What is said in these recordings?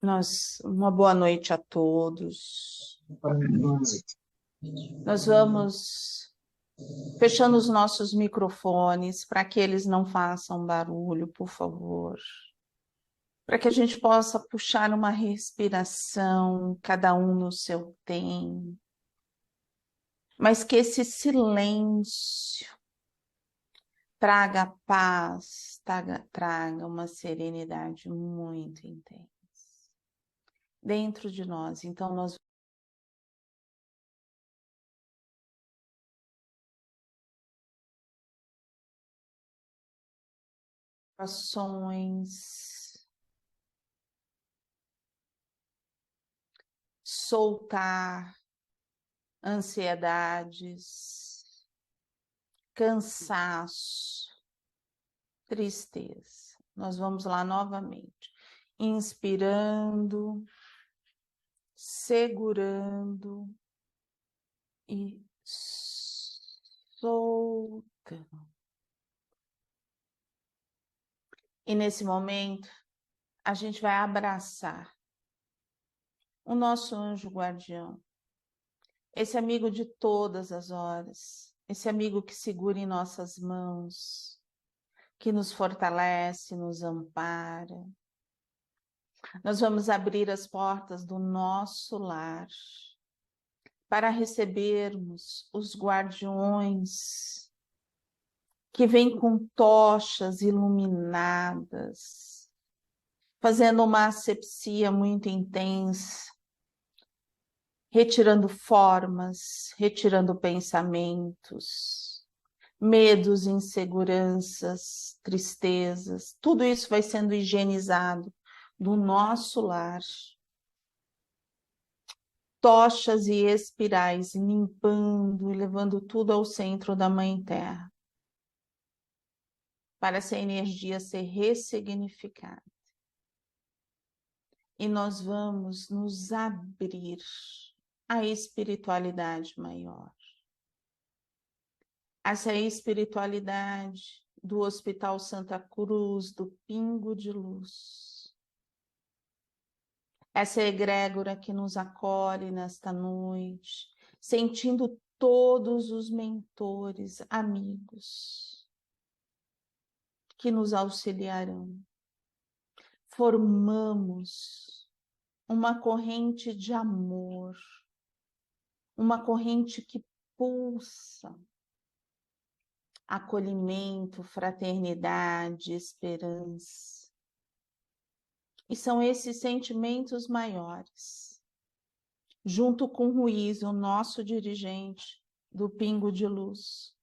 Uma boa noite a todos. Nós vamos fechando os nossos microfones para que eles não façam barulho, por favor. Para que a gente possa puxar uma respiração, cada um no seu tempo. Mas que esse silêncio traga paz, traga uma serenidade muito intensa dentro de nós. Então, nós ações, soltar ansiedades, cansaço, tristeza. Nós vamos lá novamente. Inspirando, segurando e soltando. E nesse momento, a gente vai abraçar o nosso anjo guardião, esse amigo de todas as horas, esse amigo que segura em nossas mãos, que nos fortalece, nos ampara. Nós vamos abrir as portas do nosso lar para recebermos os guardiões que vêm com tochas iluminadas, fazendo uma asepsia muito intensa, retirando formas, retirando pensamentos, medos, inseguranças, tristezas, tudo isso vai sendo higienizado do nosso lar. Tochas e espirais limpando e levando tudo ao centro da Mãe Terra, para essa energia ser ressignificada. E nós vamos nos abrir à espiritualidade maior. Essa espiritualidade do Hospital Santa Cruz, do Pingo de Luz. Essa egrégora que nos acolhe nesta noite, sentindo todos os mentores, amigos, que nos auxiliarão. Formamos uma corrente de amor, uma corrente que pulsa acolhimento, fraternidade, esperança. E são esses sentimentos maiores, junto com o Ruiz, o nosso dirigente do Pingo de Luz,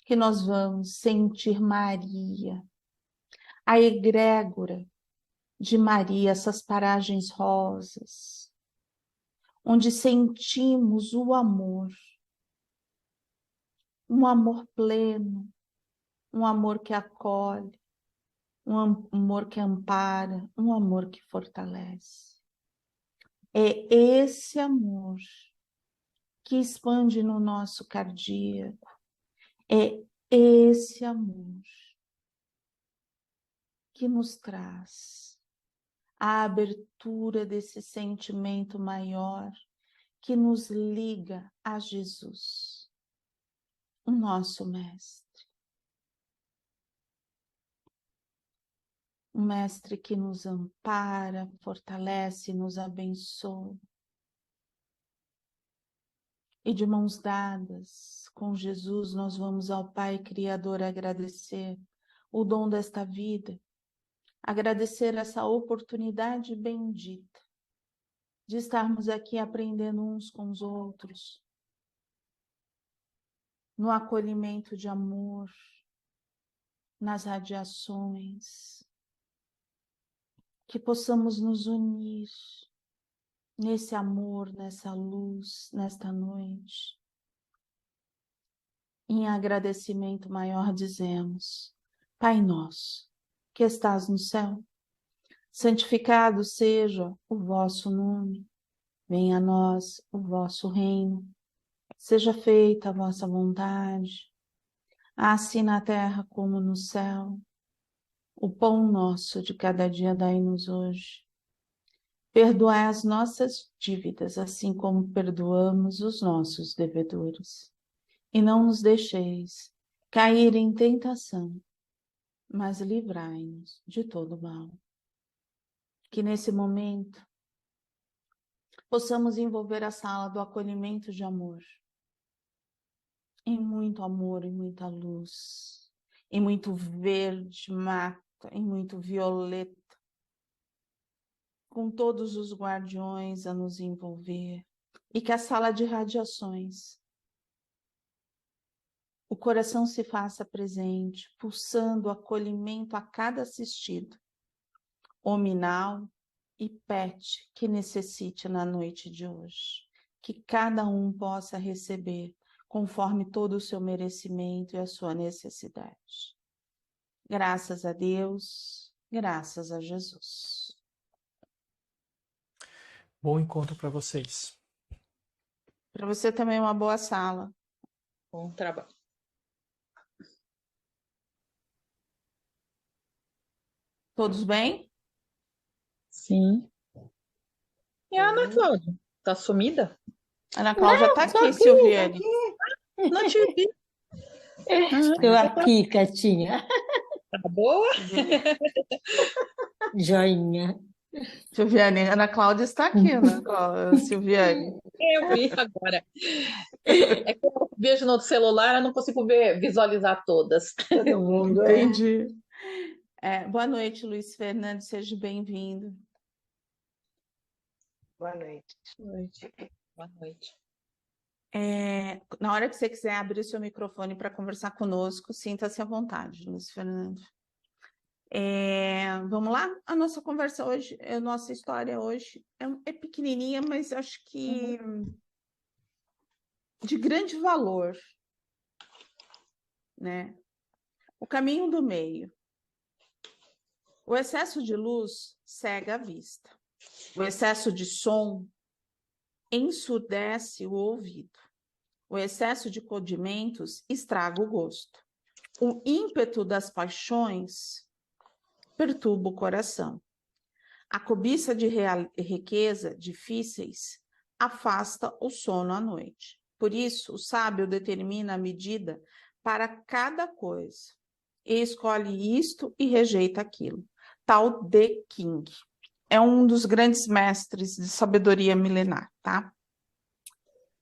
que nós vamos sentir Maria, a egrégora de Maria, essas paragens rosas, onde sentimos o amor, um amor pleno, um amor que acolhe, um amor que ampara, um amor que fortalece. É esse amor que expande no nosso cardíaco, é esse amor que nos traz a abertura desse sentimento maior que nos liga a Jesus, o nosso mestre. Um mestre que nos ampara, fortalece, nos abençoa. E de mãos dadas com Jesus, nós vamos ao Pai Criador agradecer o dom desta vida, agradecer essa oportunidade bendita de estarmos aqui aprendendo uns com os outros, no acolhimento de amor, nas radiações, que possamos nos unir nesse amor, nessa luz, nesta noite. Em agradecimento maior dizemos: Pai nosso, que estás no céu, santificado seja o vosso nome, venha a nós o vosso reino, seja feita a vossa vontade, assim na terra como no céu. O pão nosso de cada dia dai-nos hoje, Perdoai as nossas dívidas, assim como perdoamos os nossos devedores. E não nos deixeis cair em tentação, mas livrai-nos de todo mal. Que nesse momento possamos envolver a sala do acolhimento de amor, em muito amor, em muita luz, em muito verde mata, em muito violeta, com todos os guardiões a nos envolver, e que a sala de radiações, o coração se faça presente, pulsando acolhimento a cada assistido, hominal e pet que necessite na noite de hoje. Que cada um possa receber conforme todo o seu merecimento e a sua necessidade. Graças a Deus, graças a Jesus. Bom encontro para vocês. Para você também uma boa sala. Bom trabalho. Todos bem? Sim. E a Ana Cláudia? Tá sumida? Ana Cláudia está aqui, Silviane. Não te vi. Estou aqui, quietinha. Tá boa? Joinha. Silviane, Ana Cláudia está aqui, né, Silviane? Eu vi agora. É que eu vejo no celular, eu não consigo visualizar todas. Todo mundo. Entendi. Boa noite, Luiz Fernando, seja bem-vindo. Boa noite. Boa noite. Na hora que você quiser abrir o seu microfone para conversar conosco, sinta-se à vontade, Luiz Fernando. Vamos lá? A nossa conversa hoje, a nossa história hoje é pequenininha, mas acho que de grande valor, né? O caminho do meio. O excesso de luz cega a vista. O excesso de som ensurdece o ouvido. O excesso de condimentos estraga o gosto. O ímpeto das paixões perturba o coração. A cobiça de riqueza difíceis afasta o sono à noite. Por isso, o sábio determina a medida para cada coisa e escolhe isto e rejeita aquilo. Tal De King. É um dos grandes mestres de sabedoria milenar, tá?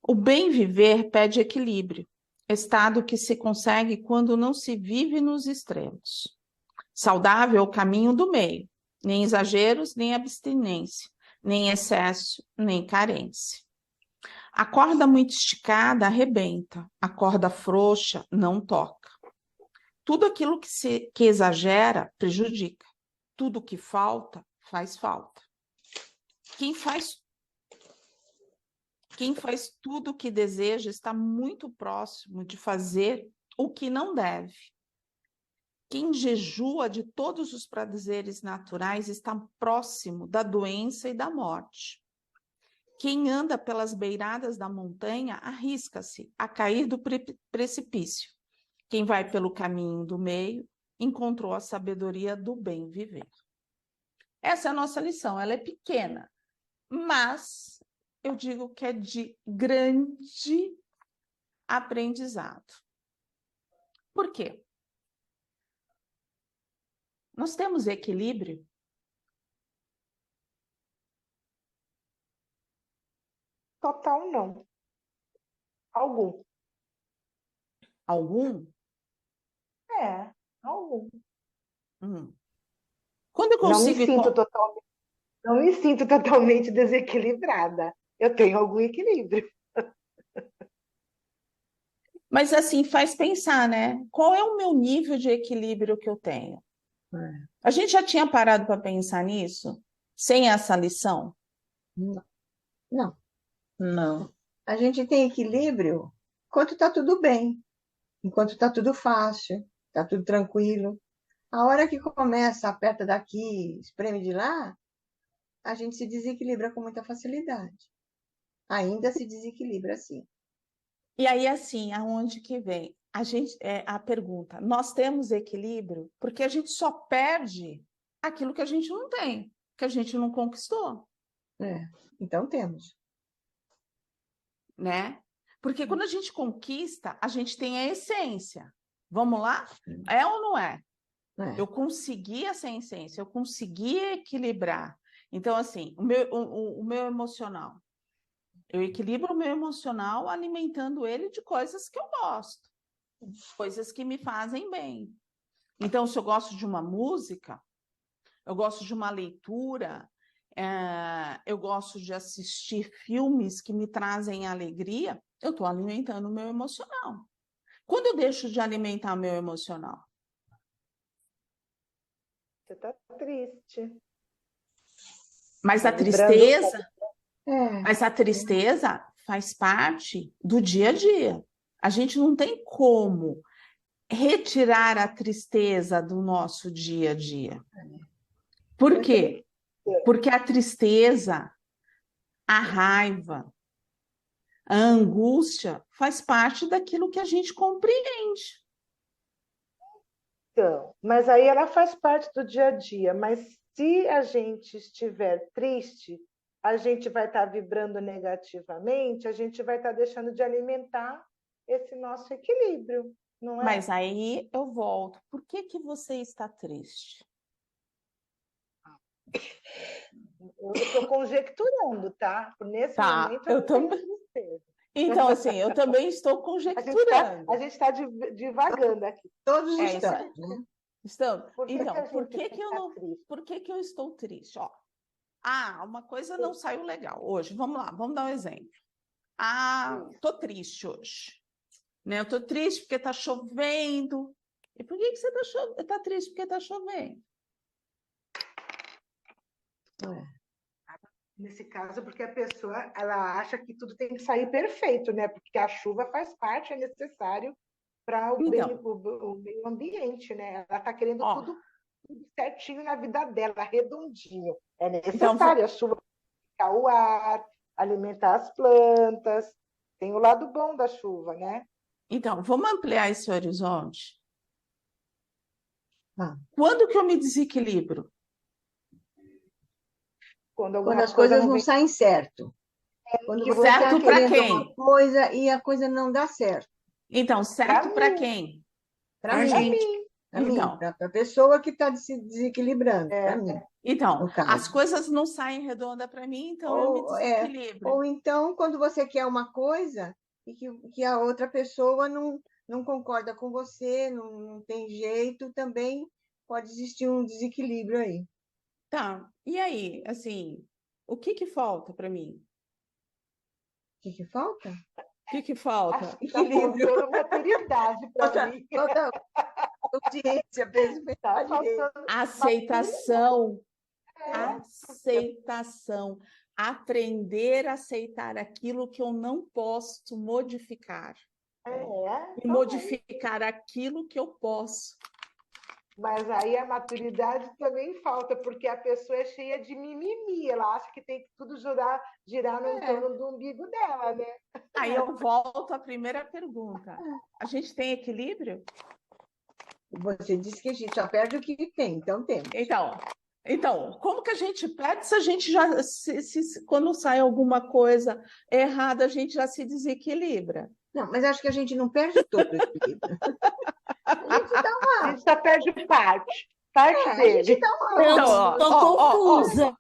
O bem viver pede equilíbrio, estado que se consegue quando não se vive nos extremos. Saudável é o caminho do meio, nem exageros, nem abstinência, nem excesso, nem carência. A corda muito esticada arrebenta, a corda frouxa não toca. Tudo aquilo que exagera prejudica. Tudo que falta, faz falta. Quem faz tudo o que deseja está muito próximo de fazer o que não deve. Quem jejua de todos os prazeres naturais está próximo da doença e da morte. Quem anda pelas beiradas da montanha arrisca-se a cair do precipício. Quem vai pelo caminho do meio encontrou a sabedoria do bem viver. Essa é a nossa lição, ela é pequena, mas eu digo que é de grande aprendizado. Por quê? Nós temos equilíbrio? Total não. Algum. Algum? Algum. Quando eu consigo... Não me sinto totalmente desequilibrada. Eu tenho algum equilíbrio. Mas assim, faz pensar, né? Qual é o meu nível de equilíbrio que eu tenho? A gente já tinha parado para pensar nisso? Sem essa lição? Não. Não. A gente tem equilíbrio enquanto está tudo bem, enquanto está tudo fácil, está tudo tranquilo. A hora que começa, aperta daqui, espreme de lá, a gente se desequilibra com muita facilidade. Ainda se desequilibra assim. E aí, assim, aonde que vem? A pergunta, nós temos equilíbrio porque a gente só perde aquilo que a gente não tem, que a gente não conquistou. Então temos. né? Porque quando a gente conquista, a gente tem a essência. Vamos lá? É ou não é? Eu consegui essa essência, eu consegui equilibrar. Então, assim, o meu emocional. Eu equilibro o meu emocional alimentando ele de coisas que eu gosto, coisas que me fazem bem. Então, se eu gosto de uma música, eu gosto de uma leitura, eu gosto de assistir filmes que me trazem alegria, eu estou alimentando o meu emocional. Quando eu deixo de alimentar o meu emocional? Você está triste. Mas Tá a vibrando. tristeza faz parte do dia a dia. A gente não tem como retirar a tristeza do nosso dia a dia. Por quê? Porque a tristeza, a raiva, a angústia faz parte daquilo que a gente compreende. Então, mas aí ela faz parte do dia a dia. Mas se a gente estiver triste, a gente vai estar vibrando negativamente, a gente vai estar deixando de alimentar esse nosso equilíbrio, não é? Mas aí eu volto. Por que que você está triste? Eu estou conjecturando, tá? Nesse Tá, momento eu não tenho também. tristeza. Então, assim, eu também estou conjecturando. A gente está divagando aqui. Todos É isso estamos, né? Estamos. Por que Então, que a por gente que que eu fica não, triste? por que que eu estou triste? Ó, uma coisa não saiu legal hoje. Vamos lá, vamos dar um exemplo. Tô triste hoje, né? Eu tô triste porque tá chovendo. E por que que você tá triste porque tá chovendo? Nesse caso, porque a pessoa ela acha que tudo tem que sair perfeito, né? Porque a chuva faz parte, é necessário para Então, o meio ambiente, né? Ela está querendo ó, tudo certinho na vida dela, redondinho. É então, necessário a chuva para o ar, alimentar as plantas. Tem o lado bom da chuva, né? então, vamos ampliar esse horizonte. Ah. Quando que eu me desequilibro? Quando Quando alguma as coisa coisas não vem saem certo. Quando que você está Certo para querendo quem? uma coisa e a coisa não dá certo. Então, certo para quem? Para Pra mim, gente. para mim, Então, para a pessoa que está se desequilibrando, para mim, então, no caso. as coisas não saem redondas para mim, então eu me desequilibro. Ou então, quando você quer uma coisa e que a outra pessoa não concorda com você, não tem jeito, também pode existir um desequilíbrio aí. Tá, e aí, assim, o que que falta para mim? O que falta? O que que falta? acho que está faltando maturidade para mim. Falta audiência, Está faltando Aceitação, aceitação. Aprender a aceitar aquilo que eu não posso modificar. E modificar aquilo que eu posso. Mas aí a maturidade também falta, porque a pessoa é cheia de mimimi, ela acha que tem que tudo girar no entorno do umbigo dela, né? Aí eu volto à primeira pergunta. A gente tem equilíbrio? Você disse que a gente só perde o que tem, então temos. Então, como que a gente perde se a gente já, quando sai alguma coisa errada, a gente já se desequilibra? Não, mas acho que a gente não perde todo o equilíbrio. A gente só perde parte A dele. gente dá uma... Eu tô confusa.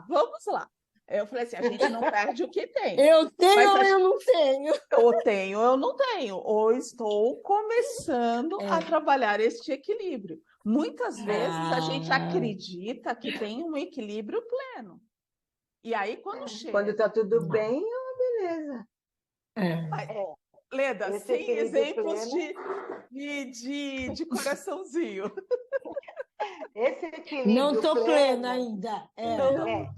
Vamos lá. Eu falei assim, a gente não perde o que tem. Eu tenho ou Mas eu não tenho? ou tenho ou eu não tenho, ou estou começando a trabalhar este equilíbrio. Muitas vezes a gente acredita que tem um equilíbrio pleno. E aí, quando chega... Quando está tudo bem, beleza. Leda, Esse sem equilíbrio exemplos pleno. de coraçãozinho. Esse equilíbrio Não tô pleno, plena ainda.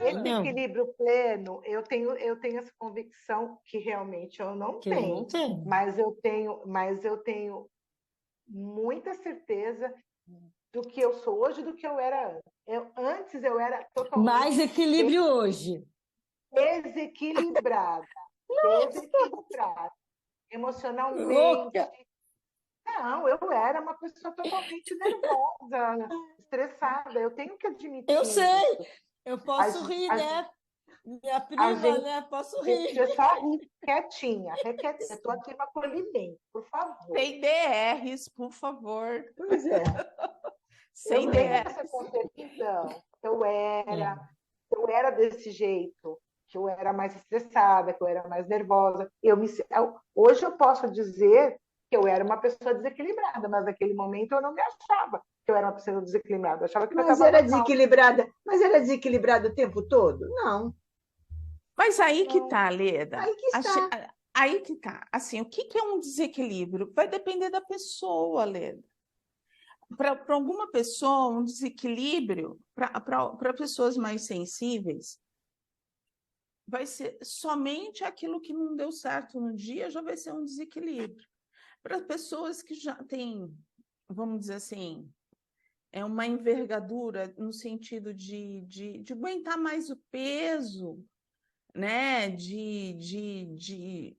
esse Não. equilíbrio pleno, eu tenho essa convicção que realmente eu não Que eu tenho. não tenho. Mas eu tenho muita certeza do que eu sou hoje e do que eu era antes. Antes eu era totalmente Mais equilíbrio hoje. desequilibrada. Emocionalmente. Louca. Não, eu era uma pessoa totalmente nervosa, estressada. Eu tenho que admitir. Eu sei. Eu posso A- rir, a- né? Minha A prima, gente, né? Posso deixa rir. eu só rir quietinha, quietinha. Estou aqui para acolhimento, por favor. Sem DRs, por favor. Pois é. Sem Eu tenho DRs. essa concepção. É. Eu era desse jeito, que eu era mais estressada, que eu era mais nervosa. Hoje eu posso dizer que eu era uma pessoa desequilibrada, mas naquele momento eu não me achava que eu era uma pessoa desequilibrada. Eu achava que eu Mas estava era normal. desequilibrada. Mas era desequilibrada o tempo todo? Não. Mas aí que Não. tá, Leda. Aí que está. Aí que tá. Assim, o que é um desequilíbrio? Vai depender da pessoa, Leda. Para alguma pessoa, um desequilíbrio, para pessoas mais sensíveis, vai ser somente aquilo que não deu certo no dia, já vai ser um desequilíbrio. Para pessoas que já têm, vamos dizer assim, é uma envergadura no sentido de aguentar mais o peso, né? De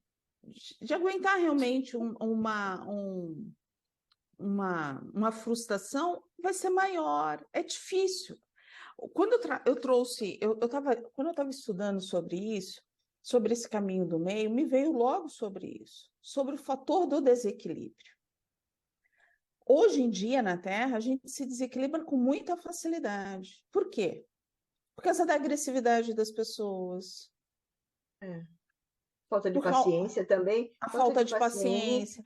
aguentar realmente uma frustração, vai ser maior. É difícil. Quando eu trouxe, quando eu estava estudando sobre isso, sobre esse caminho do meio, me veio logo sobre isso, sobre o fator do desequilíbrio. Hoje em dia, na Terra, a gente se desequilibra com muita facilidade. Por quê? Por causa da agressividade das pessoas, Falta de por causa paciência também. a falta de paciência.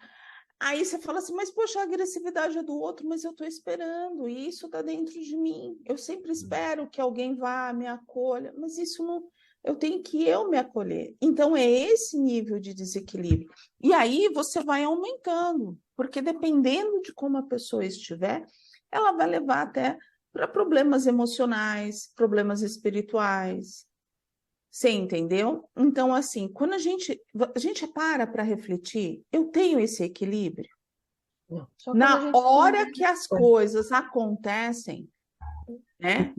Aí você fala assim, mas poxa, a agressividade é do outro, mas eu estou esperando, e isso está dentro de mim. Eu sempre espero que alguém vá, me acolha, mas isso não. Eu tenho que eu me acolher. Então, é esse nível de desequilíbrio. E aí você vai aumentando, porque dependendo de como a pessoa estiver, ela vai levar até para problemas emocionais, problemas espirituais. Você entendeu? Então, assim, quando a gente para refletir, eu tenho esse equilíbrio. Não. Só quando a Na gente hora que as coisas acontecem, né?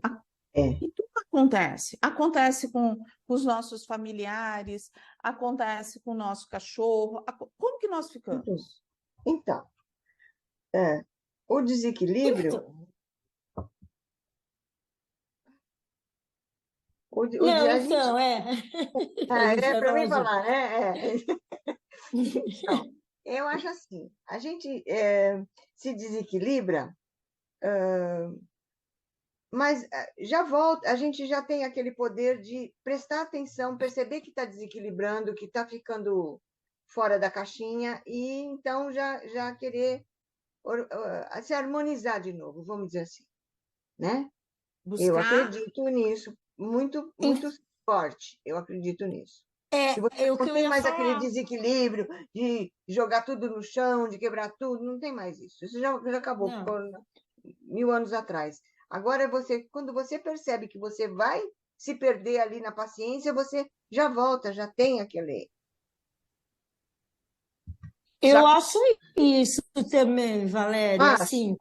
É. E tudo acontece. Acontece com os nossos familiares, acontece com o nosso cachorro. Como que nós ficamos? Então, o desequilíbrio, Não, a gente, então, é. A gente é vai para mim falar junto. falar, né? Então, eu acho assim, a gente se desequilibra, mas já volta, a gente já tem aquele poder de prestar atenção, perceber que está desequilibrando, que está ficando fora da caixinha, e então já querer se harmonizar de novo, vamos dizer assim, né? Eu Buscar. acredito nisso, muito, muito forte, eu acredito nisso. Se você É o não que eu tem ia mais aquele falar. desequilíbrio de jogar tudo no chão, de quebrar tudo, não tem mais isso. Isso já acabou, Não. ficou 1000 anos atrás. Agora, quando você percebe que você vai se perder ali na paciência, você já volta, já tem aquele. Eu Já acho isso também, Valéria, faz. assim,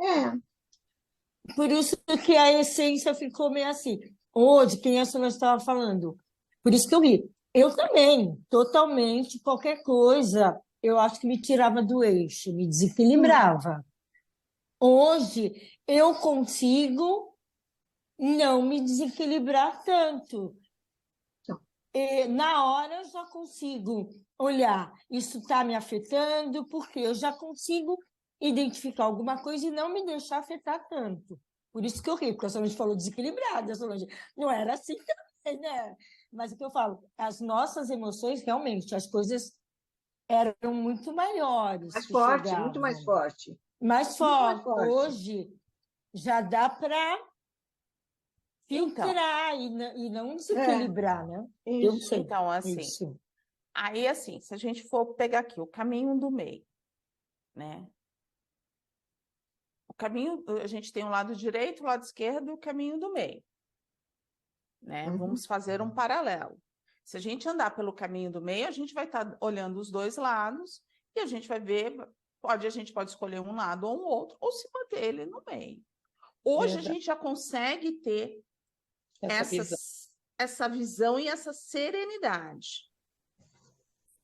por isso que a essência ficou meio assim. Hoje, quem essa nós estava falando, por isso que eu ri. Eu também, totalmente, qualquer coisa, eu acho que me tirava do eixo, me desequilibrava. Hoje, eu consigo não me desequilibrar tanto. Na hora eu já consigo olhar, isso está me afetando, porque eu já consigo identificar alguma coisa e não me deixar afetar tanto. Por isso que eu ri, porque a Solange falou desequilibrada, Solange. Não era assim também, né? Mas o que eu falo, as nossas emoções, realmente, as coisas eram muito maiores mais que forte, muito mais chegavam. forte. Mais Muito mais forte. forte. Hoje já dá para Então, filtrar e não desequilibrar, né? Eu Isso. sei. então, assim, Isso. aí assim, se a gente for pegar aqui o caminho do meio, né? O caminho, a gente tem o lado direito, o lado esquerdo e o caminho do meio, né? Uhum. Vamos fazer um paralelo. Se a gente andar pelo caminho do meio, a gente vai estar olhando os dois lados e a gente vai ver, a gente pode escolher um lado ou um outro, ou se manter ele no meio. Hoje a Verdade. gente já consegue ter Essa essa visão e essa serenidade.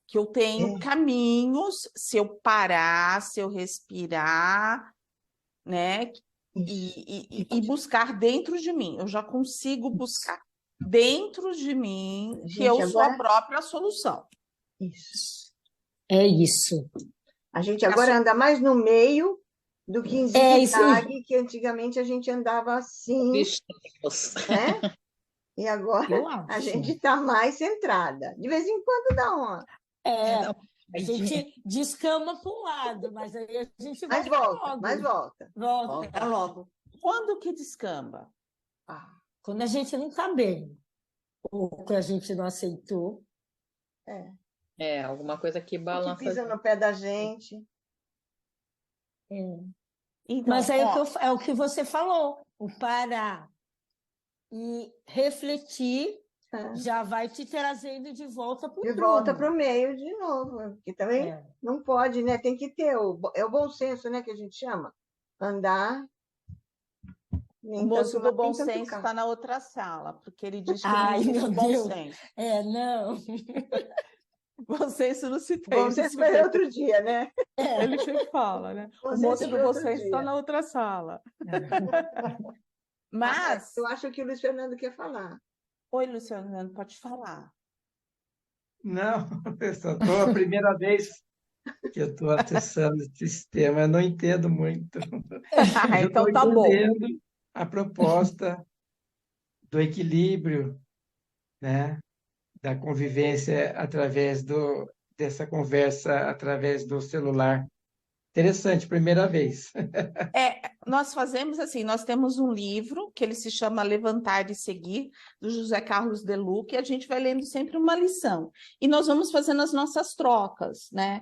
Que eu tenho É. caminhos, se eu parar, se eu respirar, né? Isso. e buscar dentro de mim. Eu já consigo buscar dentro de mim que Gente, eu sou a agora. própria solução. Isso. É isso. A gente agora anda mais no meio do que em É isso aí. zigue-zague, que antigamente a gente andava assim, Bichinhos. né? E agora Eu a acho. gente está mais centrada. De vez em quando dá uma. É, Não, a tadinha. gente descama para um lado, mas aí a gente Mas volta volta, logo. mas volta. Volta. Volta logo. Quando que descamba? Ah, Quando a gente não está bem, ou que a gente não aceitou. Alguma coisa que o que balança. pisa no pé da gente. É. Então, Mas aí ó, é o que você falou, o parar e refletir É. já vai te trazendo de volta para E o volta para prumo. o meio de novo. Porque também É. não pode, né? Tem que ter é o bom senso, né? Que a gente chama. Andar, o nem moço tanto do lá, bom nem tanto senso cá. está na outra sala, porque ele diz que não Ai, existe meu bom Deus. senso. Não. Bom senso não se tem. Bom senso vai ser outro dia, né? Ele sempre fala, né? Bom O senso moço é do para bom outro senso está dia. na outra sala. Mas, Eu acho que o Luiz Fernando quer falar. oi, Luciano, pode falar. Não, eu só estou a primeira vez que eu estou acessando esse sistema, eu não entendo muito. Mas eu estou Então tá bom. entendendo a proposta do equilíbrio, né? Da convivência dessa conversa através do celular. Interessante, primeira vez. Nós fazemos assim, nós temos um livro que ele se chama Levantar e Seguir, do José Carlos Deluc, e a gente vai lendo sempre uma lição. E nós vamos fazendo as nossas trocas, né?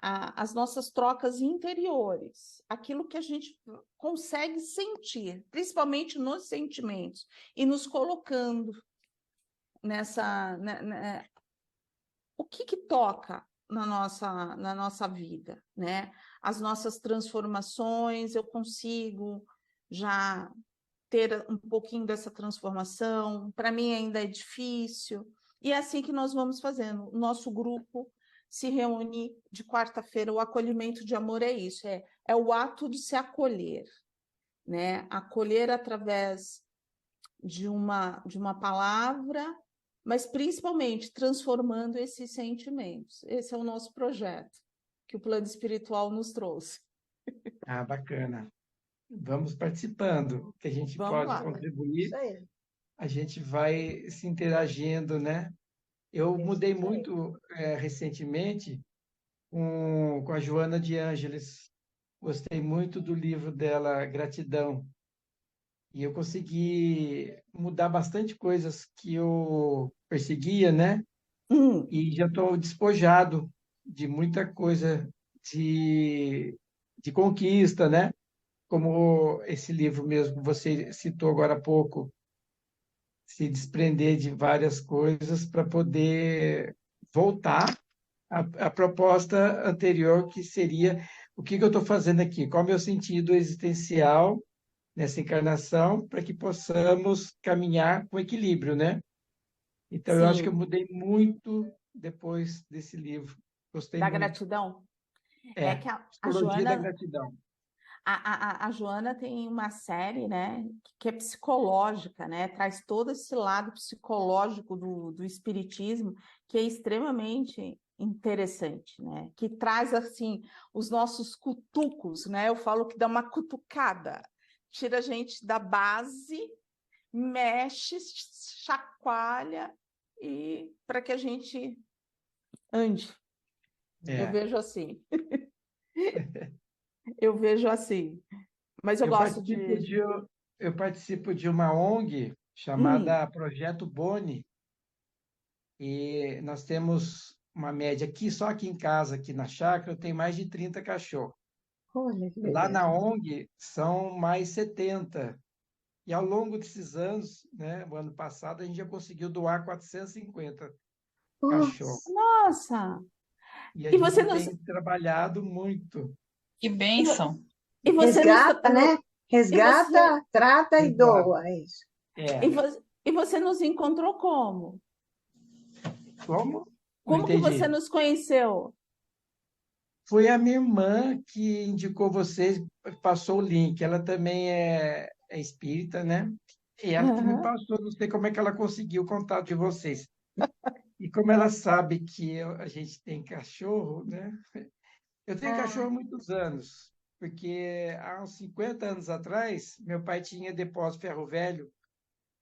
As nossas trocas interiores, aquilo que a gente consegue sentir, principalmente nos sentimentos, e nos colocando nessa... o que toca na nossa vida, né? As nossas transformações, eu consigo já ter um pouquinho dessa transformação, para mim ainda é difícil, e é assim que nós vamos fazendo. O nosso grupo se reúne de quarta-feira, o acolhimento de amor é isso, é o ato de se acolher, né? Acolher através de uma palavra, mas principalmente transformando esses sentimentos. Esse é o nosso projeto que o plano espiritual nos trouxe. Ah, bacana. Vamos participando, o que a gente Vamos pode lá. contribuir, Isso aí. a gente vai se interagindo, né? Eu mudei muito recentemente com a Joana de Ângeles. Gostei muito do livro dela, Gratidão. E eu consegui mudar bastante coisas que eu perseguia, né? E já estou despojado de muita coisa de conquista, né? Como esse livro mesmo que você citou agora há pouco, se desprender de várias coisas para poder voltar à proposta anterior, que seria o que eu estou fazendo aqui, qual é o meu sentido existencial nessa encarnação, para que possamos caminhar com equilíbrio, né? Então, eu acho que eu Sim, mudei muito depois desse livro. Gostei da muito. gratidão. É que a Psicologia da Joana, gratidão. a Joana tem uma série, né, que é psicológica, né, traz todo esse lado psicológico do espiritismo, que é extremamente interessante, né, que traz, assim, os nossos cutucos, né, eu falo que dá uma cutucada, tira a gente da base, mexe, chacoalha, e para que a gente ande. Eu vejo assim. Eu vejo assim. Mas eu Eu gosto participo de. eu participo de uma ONG chamada Projeto Boni, e nós temos uma média aqui, só aqui em casa, aqui na chácara, tem mais de 30 cachorros. Olha que Lá beleza. na ONG são mais 70. E ao longo desses anos, né, o ano passado, a gente já conseguiu doar 450 cachorros. Nossa! E a E você gente nos, tem trabalhado muito. Que bênção. e você nos, Resgata, né? e você, Resgata, trata e Exato. doa. É isso. É. e você nos encontrou como? Como? Não Como que você entendi. nos conheceu? Foi a minha irmã que indicou vocês, passou o link. Ela também é espírita, né? E ela que me Aham. passou, não sei como é que ela conseguiu o contato de vocês. E como ela sabe que a gente tem cachorro, né? Eu tenho cachorro há Ah, muitos anos, porque há uns 50 anos atrás, meu pai tinha depósito ferro velho,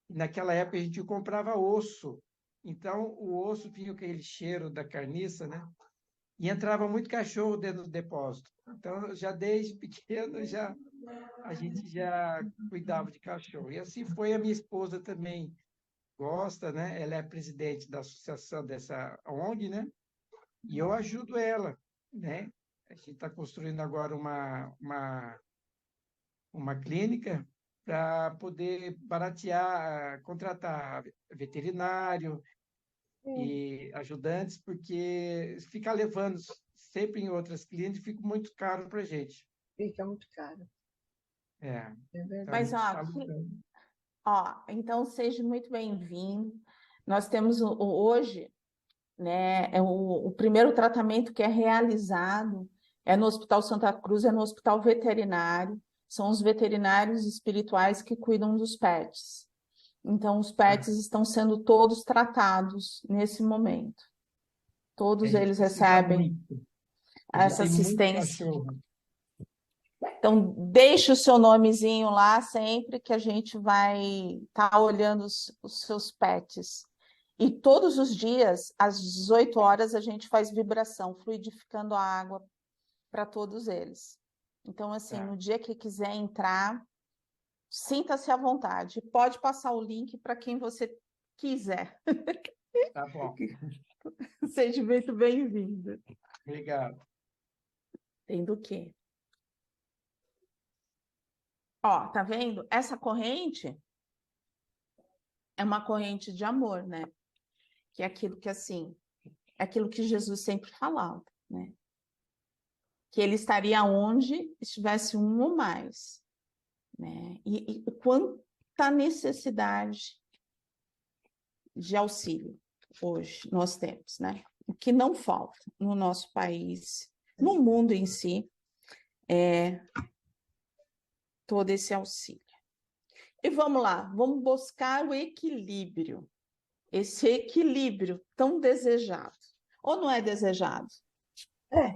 e naquela época a gente comprava osso. Então, o osso tinha aquele cheiro da carniça, né? E entrava muito cachorro dentro do depósito. Então, já desde pequeno, a gente já cuidava de cachorro. E assim foi a minha esposa também gosta, né? Ela é presidente da associação dessa ONG, né? E eu ajudo ela, né? A gente está construindo agora uma clínica para poder baratear, contratar veterinário Sim. e ajudantes, porque ficar levando sempre em outras clínicas fica muito caro para a gente. fica muito caro, É, é então a Mas, verdade. gente está lutando. então seja muito bem-vindo. Nós temos hoje, né, o primeiro tratamento que é realizado é no Hospital Santa Cruz, é no Hospital Veterinário. São os veterinários espirituais que cuidam dos pets. Então, os Tá? pets estão sendo todos tratados nesse momento. A Todos gente eles precisa recebem muito. A gente essa tem muito assistência. cachorro. Então, deixe o seu nomezinho lá sempre que a gente vai estar olhando os seus pets. E todos os dias, às 18 horas, a gente faz vibração, fluidificando a água para todos eles. Então, assim, Tá, no dia que quiser entrar, sinta-se à vontade. Pode passar o link para quem você quiser. tá bom. Seja muito bem-vindo. Obrigado. Tem do quê? Ó, tá vendo? Essa corrente é uma corrente de amor, né? Que é aquilo que, assim, é aquilo que Jesus sempre falava, né? Que ele estaria onde estivesse um ou mais, né? E quanta necessidade de auxílio hoje nós temos, né? O que não falta no nosso país, no mundo em si, é todo esse auxílio. E vamos lá, vamos buscar o equilíbrio, esse equilíbrio tão desejado. Ou não é desejado? É,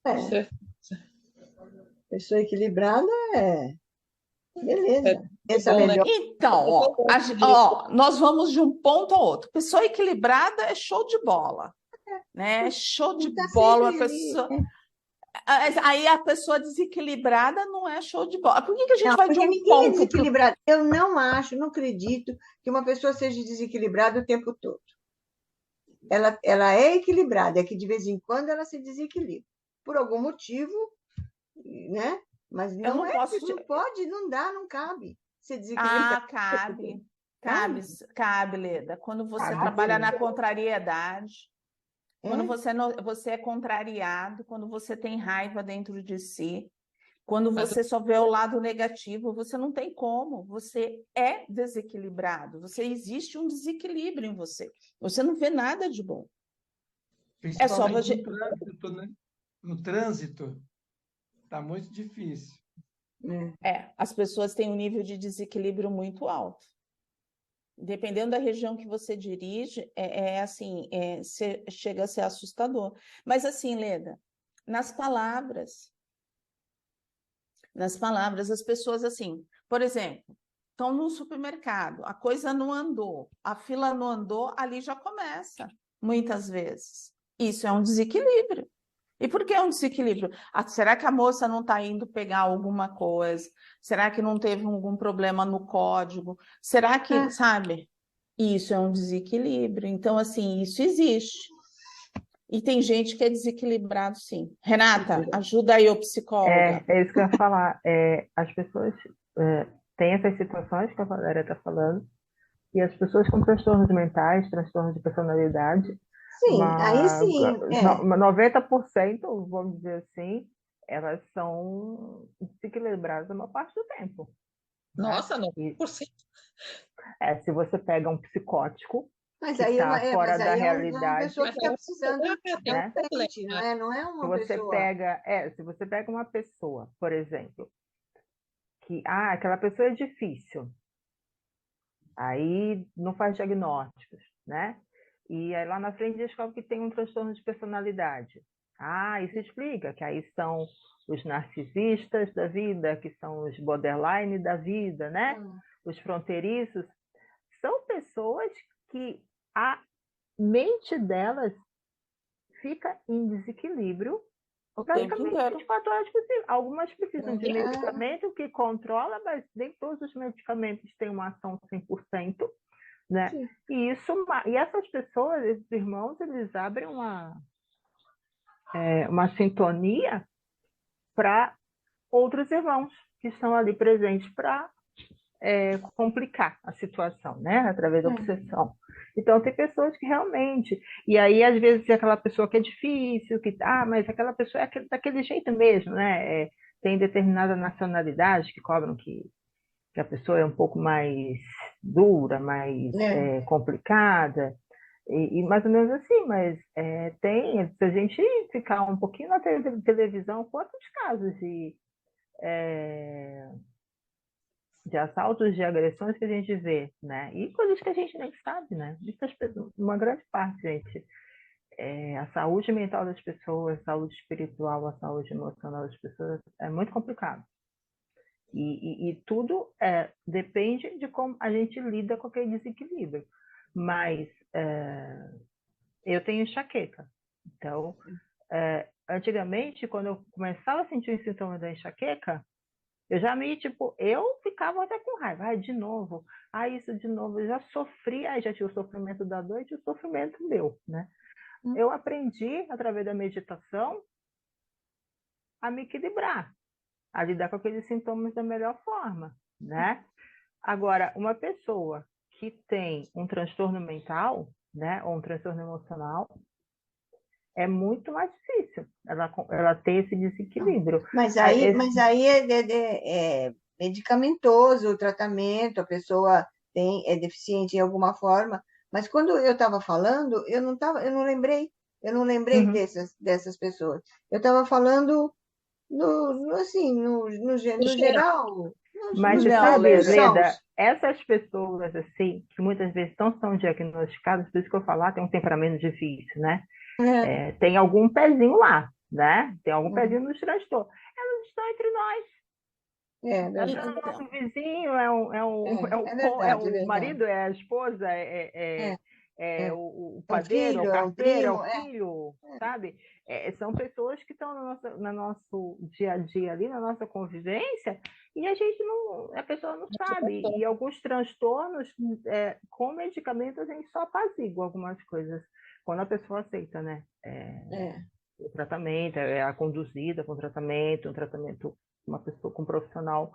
Com é. certeza. Pessoa equilibrada é É beleza. Pensa bom, né? melhor. Então, Eu gosto disso. nós vamos de um ponto ao outro. Pessoa equilibrada é show de bola, né? Show de Está bola, uma sempre ali. pessoa. Aí a pessoa desequilibrada não é show de bola. Por que que a gente Não, vai de porque um ninguém é ponto para o. desequilibrado. Eu não acho, não acredito que uma pessoa seja desequilibrada o tempo todo. Ela é equilibrada, é que de vez em quando ela se desequilibra. Por algum motivo, né? Mas Eu não não é, posso. não pode, não dá, não cabe ser desequilibrado. Ah, cabe. Cabe, Cabe, cabe, Leda. Quando você trabalha cabe. na contrariedade, quando É. você é contrariado, quando você tem raiva dentro de si, quando Mas você só vê o lado negativo, você não tem como. Você é desequilibrado. Você existe um desequilíbrio em você. Você não vê nada de bom. É só Principalmente no você. trânsito, né? No trânsito, está muito difícil. As pessoas têm um nível de desequilíbrio muito alto. Dependendo da região que você dirige, assim, chega a ser assustador. Mas assim, Leda, nas palavras, as pessoas assim, por exemplo, estão num supermercado, a coisa não andou, a fila não andou, ali já começa, muitas vezes. Isso é um desequilíbrio. E por que é um desequilíbrio? Será que a moça não está indo pegar alguma coisa? Será que não teve algum problema no código? Será que, É. sabe? Isso é um desequilíbrio. Então, assim, isso existe. E tem gente que é desequilibrado, sim. Renata, ajuda aí o psicóloga. É isso que eu ia falar. As pessoas têm essas situações que a Valéria está falando, e as pessoas com transtornos mentais, transtornos de personalidade, Sim, aí sim, é. 90%, vamos dizer assim, elas são desequilibradas a maior parte do tempo, né? nossa, E 90%. se você pega um psicótico, Mas que aí está fora mas da aí é uma realidade, pessoa que Mas está aí precisando tem de né? um frente, problema. não é Se uma você pessoa. se você pega uma pessoa, por exemplo, que aquela pessoa é difícil, aí não faz diagnósticos, né? E aí lá na frente descobre que tem um transtorno de personalidade. Isso explica que aí são os narcisistas da vida, que são os borderline da vida, né? Os fronteiriços. São pessoas que a mente delas fica em desequilíbrio O tempo praticamente inteiro. 24 horas por dia. Algumas precisam de É. medicamento que controla, mas nem todos os medicamentos têm uma ação 100%, né? Sim. E essas pessoas, esses irmãos, eles abrem uma sintonia para outros irmãos que estão ali presentes para complicar a situação, né? Através da obsessão. Então, tem pessoas que realmente... E aí, às vezes, é aquela pessoa que é difícil, mas aquela pessoa é daquele jeito mesmo, né? Tem determinada nacionalidade que cobram que a pessoa é um pouco mais dura, mais complicada, e mais ou menos assim, mas se a gente ficar um pouquinho na televisão, quantos casos de assaltos, de agressões que a gente vê, né? E coisas que a gente nem sabe, né? Uma grande parte, gente. A saúde mental das pessoas, a saúde espiritual, a saúde emocional das pessoas é muito complicado. E tudo depende de como a gente lida com aquele desequilíbrio. Mas eu tenho enxaqueca. Então, antigamente, quando eu começava a sentir os sintomas da enxaqueca, eu ficava até com raiva. De novo. Isso de novo. Eu já sofri, já tinha o sofrimento da noite e o sofrimento meu, né? Eu aprendi, através da meditação, a me equilibrar, a lidar com aqueles sintomas da melhor forma, né? Agora, uma pessoa que tem um transtorno mental, né, ou um transtorno emocional, é muito mais difícil ela ter esse desequilíbrio. Mas aí é medicamentoso o tratamento, a pessoa é deficiente em alguma forma. Mas quando eu estava falando, eu não lembrei Uhum. dessas pessoas. Eu estava falando no geral. Mas você Não, sabe, Leda. Leda, essas pessoas, assim, que muitas vezes não são diagnosticadas, por isso que eu falar, tem um temperamento difícil, né? Tem algum pezinho lá, né? Tem algum pezinho nos transtornos. Elas estão entre nós. É verdade. É o Então, nosso vizinho, verdade, o marido, é a esposa, o padeiro, é o filho, é um carteiro, é primo, o filho, sabe? São pessoas que estão no nosso dia a dia ali, na nossa convivência, e a pessoa não sabe. E alguns transtornos, com medicamentos, a gente só apazigua algumas coisas, quando a pessoa aceita, né? O tratamento, a conduzida com tratamento, um tratamento uma pessoa com um profissional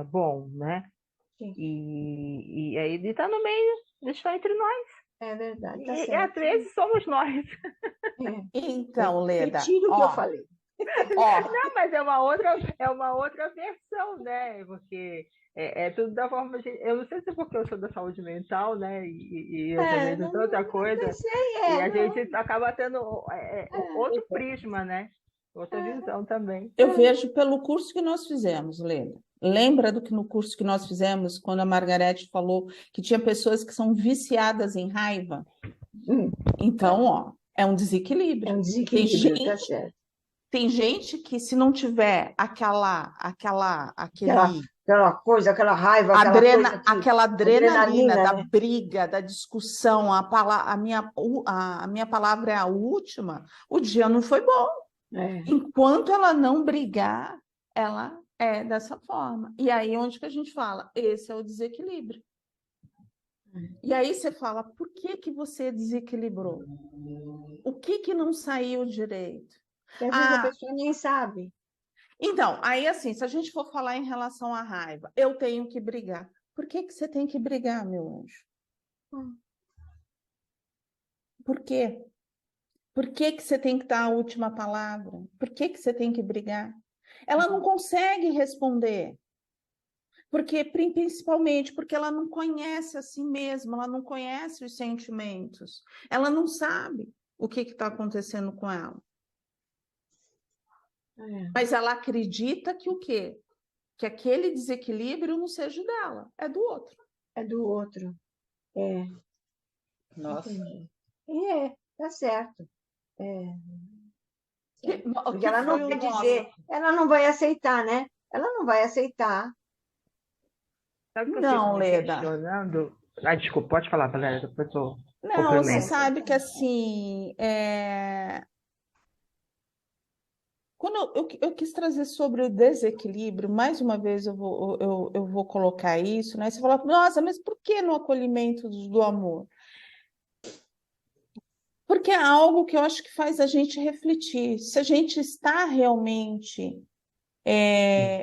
bom, né? Sim. E aí ele está no meio, ele está entre nós. É verdade, tá E certo. às vezes somos nós. Então, Leda, Retiro o que eu falei. Não, mas é uma outra versão, né? Porque tudo da forma de... Eu não sei se é porque eu sou da saúde mental, né? E eu também sou outra coisa. E a gente acaba tendo outro prisma, né? Outra visão também. eu vejo pelo curso que nós fizemos, Leda. Lembra no curso que nós fizemos, quando a Margarete falou que tinha pessoas que são viciadas em raiva? Então, é um desequilíbrio. É um desequilíbrio, tá certo. Tem gente que, se não tiver aquela Aquela coisa, aquela raiva, aquela adrenalina da né? briga, da discussão, a minha palavra é a última, o dia não foi bom. Enquanto ela não brigar, ela é dessa forma. E aí, onde que a gente fala? Esse é o desequilíbrio. E aí você fala, por que você desequilibrou? O que não saiu direito? E às vezes a pessoa nem sabe. Então, aí assim, se a gente for falar em relação à raiva, eu tenho que brigar. Por que você tem que brigar, meu anjo? Por quê? Por que você tem que dar a última palavra? Por que você tem que brigar? Ela não consegue responder. Porque, principalmente, porque ela não conhece a si mesma, ela não conhece os sentimentos, ela não sabe o que está acontecendo com ela. Mas ela acredita que o quê? Que aquele desequilíbrio não seja dela, é do outro. É do outro. É, Nossa. entendi. E tá certo. O Porque que ela não foi o vai nosso? dizer, ela não vai aceitar, né? Ela não vai aceitar. Sabe o que eu Não, fico me Leda. questionando? Ah, desculpa, pode falar, Valéria, depois eu Não, você complemento. sabe que assim, quando eu quis trazer sobre o desequilíbrio, mais uma vez eu vou colocar isso, né? Você fala, nossa, mas por que no acolhimento do amor? Porque é algo que eu acho que faz a gente refletir. Se a gente está realmente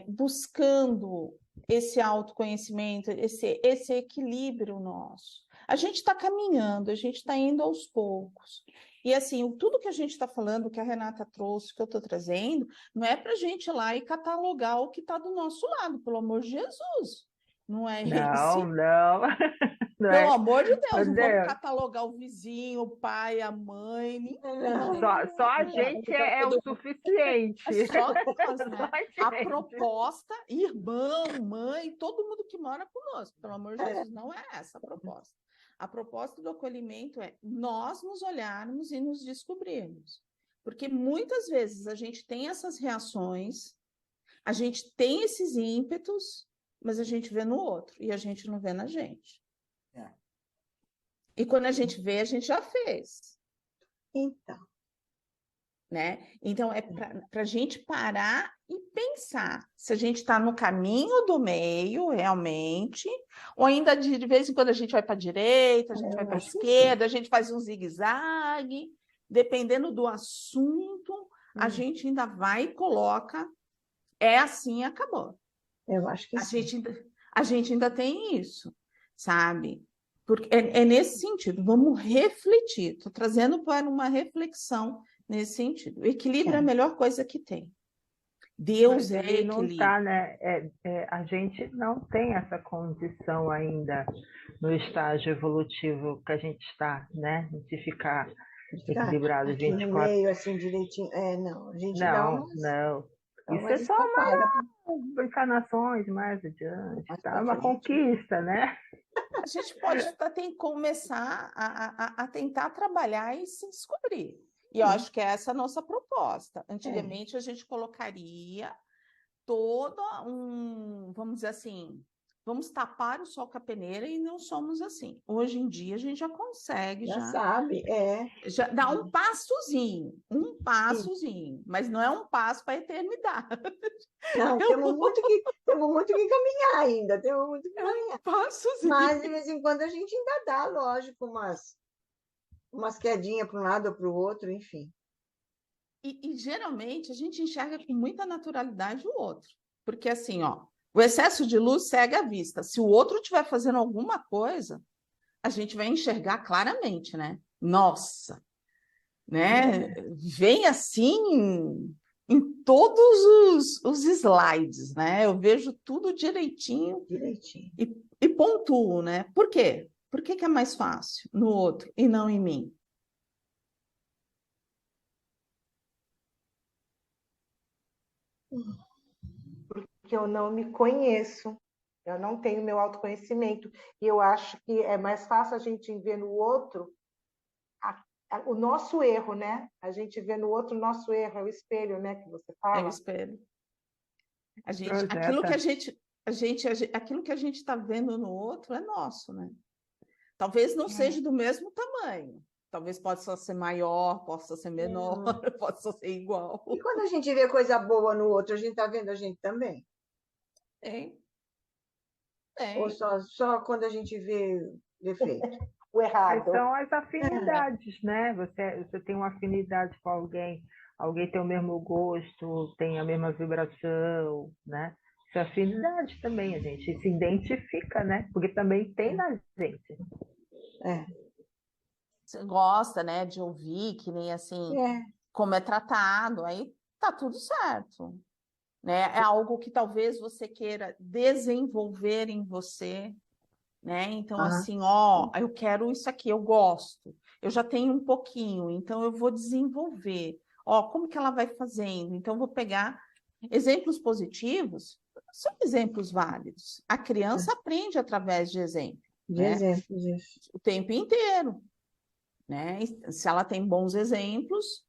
buscando esse autoconhecimento, esse equilíbrio nosso. A gente está caminhando, a gente está indo aos poucos. E assim, tudo que a gente está falando, que a Renata trouxe, que eu estou trazendo, não é para a gente ir lá e catalogar o que está do nosso lado, pelo amor de Jesus. Não é esse. Não, não Pelo é. amor de Deus, Meu não vamos Deus, catalogar o vizinho, o pai, a mãe, ninguém. Não. só a gente é o suficiente. É só nós, Só né? a A gente. proposta, irmão, mãe, todo mundo que mora conosco, pelo amor de Jesus, não é essa a proposta. A proposta do acolhimento é nós nos olharmos e nos descobrirmos. Porque muitas vezes a gente tem essas reações, a gente tem esses ímpetos, mas a gente vê no outro e a gente não vê na gente. E quando a gente vê, a gente já fez. Então, Né? Então, é para a gente parar e pensar se a gente está no caminho do meio, realmente, ou ainda de vez em quando a gente vai para a direita, a gente vai para a acho que esquerda, a gente faz um zigue-zague, dependendo do assunto, a gente ainda vai e coloca, é assim, acabou. eu acho que A sim. a gente ainda tem isso, sabe? Porque é nesse sentido, vamos refletir. Estou trazendo para uma reflexão nesse sentido. O equilíbrio é a melhor coisa que tem. Deus Mas é ele não está, equilíbrio. né? A gente não tem essa condição ainda no estágio evolutivo que a gente está, né? De ficar Ficar equilibrado aqui no 24. meio, assim, direitinho. Não, a gente Não, não. dá Isso umas é só escapadas encarnações mais adiante, mais tá? pra É uma frente. conquista, né? A gente pode tem que começar a tentar trabalhar e se descobrir. E eu acho que é essa a nossa proposta. Antigamente, a gente colocaria todo vamos dizer assim, vamos tapar o sol com a peneira e não somos assim. Hoje em dia, a gente já consegue, Já sabe, já dá um passozinho, mas não é um passo para a eternidade. Não, temos muito que caminhar ainda, temos muito que caminhar. Passozinho. Mas, de vez em quando, a gente ainda dá, lógico, umas quedinhas para um lado ou para o outro, enfim. E geralmente a gente enxerga com muita naturalidade o outro. Porque assim, ó, o excesso de luz cega a vista. Se o outro estiver fazendo alguma coisa, a gente vai enxergar claramente, né? Nossa, né? Vem assim em todos os slides, né? Eu vejo tudo direitinho Direitinho. e pontuo, né? Por quê? Por que é mais fácil no outro e não em mim? Porque eu não me conheço, eu não tenho meu autoconhecimento. E eu acho que é mais fácil a gente ver no outro o nosso erro, né? A gente vê no outro o nosso erro, é o espelho, né? Que você É o fala. espelho. Projeta. Aquilo que a gente está vendo no outro é nosso, né? Talvez não seja do mesmo tamanho. Talvez possa ser maior, possa ser menor, possa ser igual. E quando a gente vê coisa boa no outro, a gente está vendo a gente também? Tem. Ou só quando a gente vê defeito? O Aí errado. são as afinidades, né? Você tem uma afinidade com alguém tem o mesmo gosto, tem a mesma vibração, né? Isso é afinidade também, a gente se identifica, né? Porque também tem na gente. Você gosta, né, de ouvir, que nem assim, como é tratado, aí tá tudo certo. né? É algo que talvez você queira desenvolver em você, né? Então, Aham. assim, ó, eu quero isso aqui, eu gosto. Eu já tenho um pouquinho, então eu vou desenvolver. Ó, como que ela vai fazendo? Então, eu vou pegar exemplos positivos, são exemplos válidos. A criança aprende através de exemplo, De né? exemplos, isso. O tempo inteiro, né? E se ela tem bons exemplos,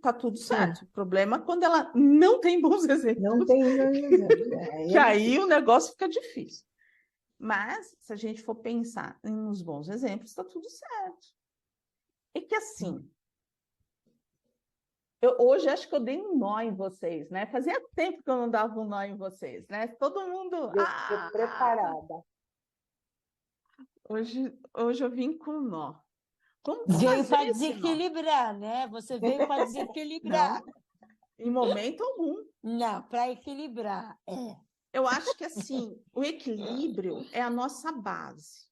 tá tudo certo. O problema é quando ela não tem bons Não exemplos, tem dois exemplos. Aí que é aí difícil. o negócio fica difícil. Mas, se a gente for pensar nos bons exemplos, está tudo certo. É que assim, hoje acho que eu dei um nó em vocês, né? Fazia tempo que eu não dava um nó em vocês, né? Todo mundo. Veio preparada. Hoje eu vim com nó. Como Veio para fazer esse nó? desequilibrar, né? Você veio para desequilibrar. Em momento algum. Não, para equilibrar. Eu acho que assim, o equilíbrio é a nossa base.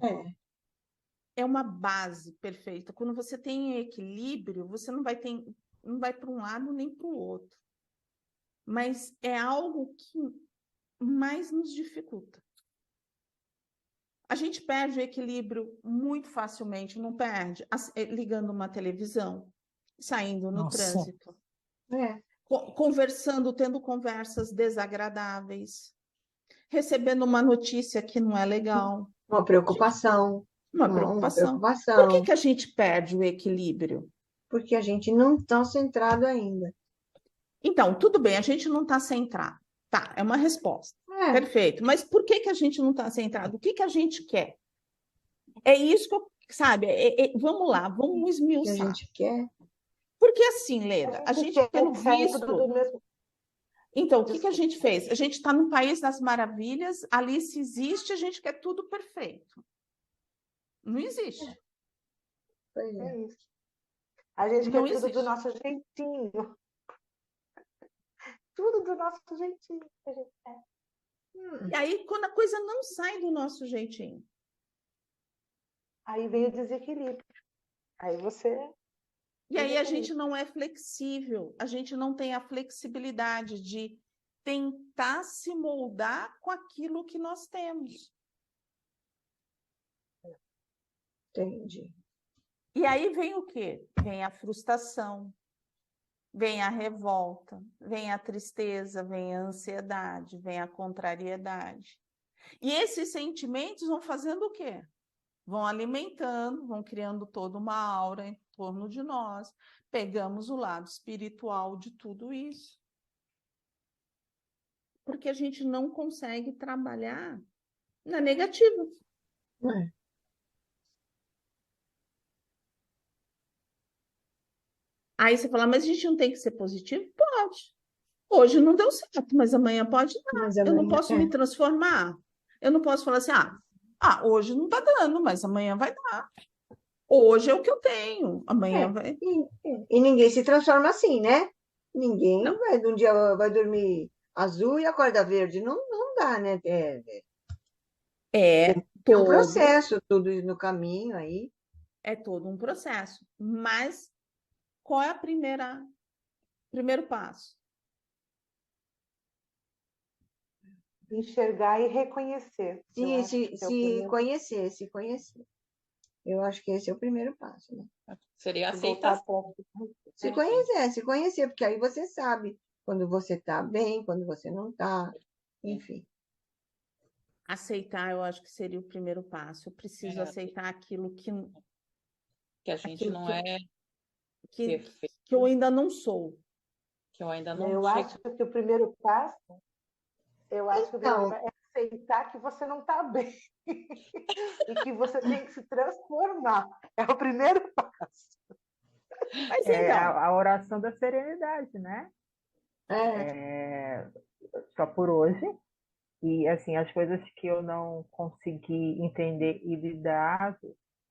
É, É uma base perfeita. Quando você tem equilíbrio, você não vai para um lado nem para o outro. Mas é algo que mais nos dificulta. A gente perde o equilíbrio muito facilmente, não perde? Ligando uma televisão, saindo no Nossa. trânsito, é. conversando, tendo conversas desagradáveis, recebendo uma notícia que não é legal, Uma preocupação. uma Uma preocupação. Por preocupação. que a gente perde o equilíbrio? Porque a gente não está centrado ainda. Então, tudo bem, a gente não está centrado. Tá, é uma resposta. É, Perfeito. Mas por que a gente não está centrado? O que a gente quer? É isso que eu, sabe? Vamos lá, vamos que a esmiuçar. gente quer. Porque assim, Leda, a gente quer pelo que saia tudo do visto. mesmo. Então, o que a gente fez? A gente está no País das Maravilhas, Alice existe, a gente quer tudo perfeito. Não existe. Pois é. É isso. A gente Não quer tudo do existe. nosso jeitinho. Tudo do nosso jeitinho que a gente quer. E aí, quando a coisa não sai do nosso jeitinho, Aí vem o desequilíbrio. Aí você. e aí a gente não é flexível, a gente não tem a flexibilidade de tentar se moldar com aquilo que nós temos. Entendi. E aí vem o quê? Vem a frustração, vem a revolta, vem a tristeza, vem a ansiedade, vem a contrariedade. E esses sentimentos vão fazendo o quê? Vão alimentando, vão criando toda uma aura em torno de nós. Pegamos o lado espiritual de tudo isso. Porque a gente não consegue trabalhar na negativa. É. Aí você fala, mas a gente não tem que ser positivo? Pode. Hoje não deu certo, mas amanhã pode dar. Mas Eu não amanhã, posso me transformar. Eu não posso falar assim, hoje não está dando, mas amanhã vai dar. Hoje é o que eu tenho, amanhã vai. E ninguém se transforma assim, né? Ninguém Não. vai, de um dia vai dormir azul e acorda verde. Não, não dá, né? É É um todo, processo, tudo isso no caminho aí. é todo um processo. Mas qual é primeiro passo? Enxergar e reconhecer. Eu acho que é o Se primeiro. conhecer, se conhecer. Eu acho que esse é o primeiro passo, né? Seria Voltar aceitação. Se conhecer, porque aí você sabe quando você está bem, quando você não está, enfim. Aceitar, eu acho que seria o primeiro passo. Eu preciso aceitar aquilo que Que a gente aquilo não que eu- é que perfeito, eu ainda não sou. que eu ainda não Eu cheguei. acho que o primeiro passo, Então, é aceitar que você não está bem e que você tem que se transformar. É o primeiro passo. Mas É então, a oração da serenidade, né? Só por hoje. E, assim, as coisas que eu não consegui entender e lidar,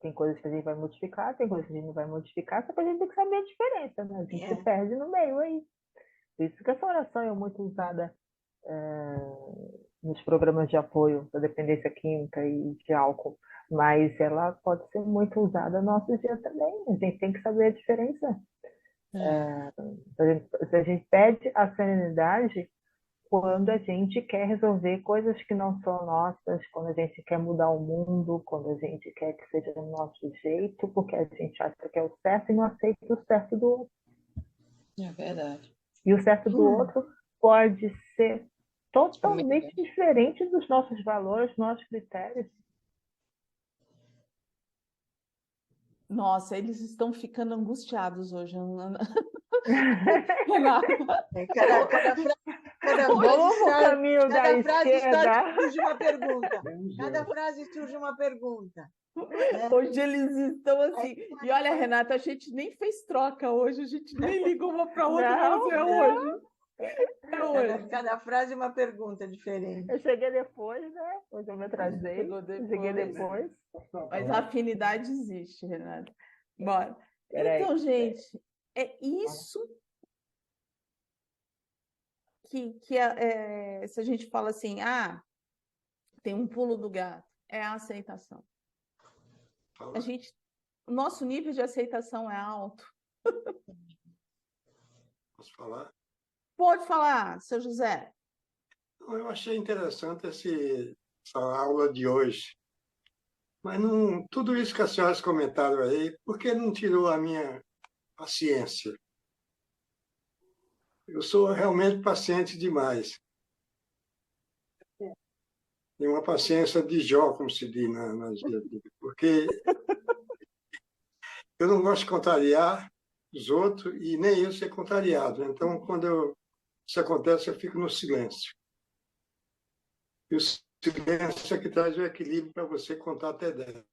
tem coisas que a gente vai modificar, tem coisas que a gente não vai modificar, só que a gente tem que saber a diferença, né? A gente se perde no meio aí. Por isso que essa oração é muito usada nos programas de apoio da dependência química e de álcool, mas ela pode ser muito usada no nosso dia também. A gente tem que saber a diferença. A gente perde a serenidade quando a gente quer resolver coisas que não são nossas, quando a gente quer mudar o mundo, quando a gente quer que seja do nosso jeito, porque a gente acha que é o certo e não aceita o certo do outro. É verdade. E o certo do outro pode ser totalmente diferente dos nossos valores, dos nossos critérios. Nossa, eles estão ficando angustiados hoje, Renata. Cada Vamos pro caminho da esquerda. surge uma pergunta. Cada frase surge uma pergunta. Hoje eles estão assim. E olha, Renata, a gente nem fez troca hoje, a gente nem ligou uma para outra, mas é hoje. É hoje. Cada frase uma pergunta diferente. Eu cheguei depois, né? Hoje eu me atrasei. Chegou depois. Cheguei depois. Mas a afinidade existe, Renata. Bora. Peraí. Então, gente, é isso que se a gente fala assim, tem um pulo do gato, é a aceitação. O nosso nível de aceitação é alto. Posso falar? Pode falar, seu José. Eu achei interessante essa aula de hoje. Mas não, tudo isso que as senhoras comentaram aí, por que não tirou a minha paciência? Eu sou realmente paciente demais. Tenho uma paciência de Jó, como se diz na gíria, porque eu não gosto de contrariar os outros e nem eu ser contrariado. Então, quando isso acontece, eu fico no silêncio. E o silêncio é que traz o equilíbrio para você contar até 10.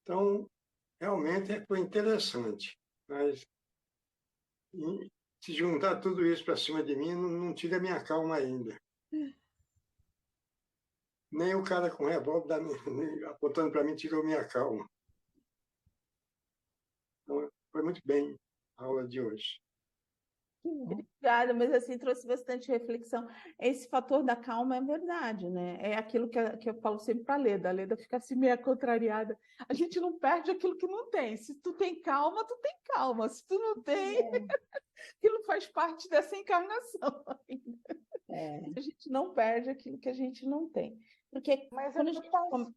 Então, realmente foi interessante. Mas se juntar tudo isso para cima de mim, não tira a minha calma ainda. Nem o cara com revólver apontando para mim tirou minha calma. Então, foi muito bem a aula de hoje. Obrigada, mas assim, trouxe bastante reflexão. Esse fator da calma é verdade, né? É aquilo que eu falo sempre para a Leda fica assim meio contrariada. A gente não perde aquilo que não tem. Se tu tem calma, tu tem calma. Se tu não tem, aquilo faz parte dessa encarnação ainda. A gente não perde aquilo que a gente não tem. Porque quando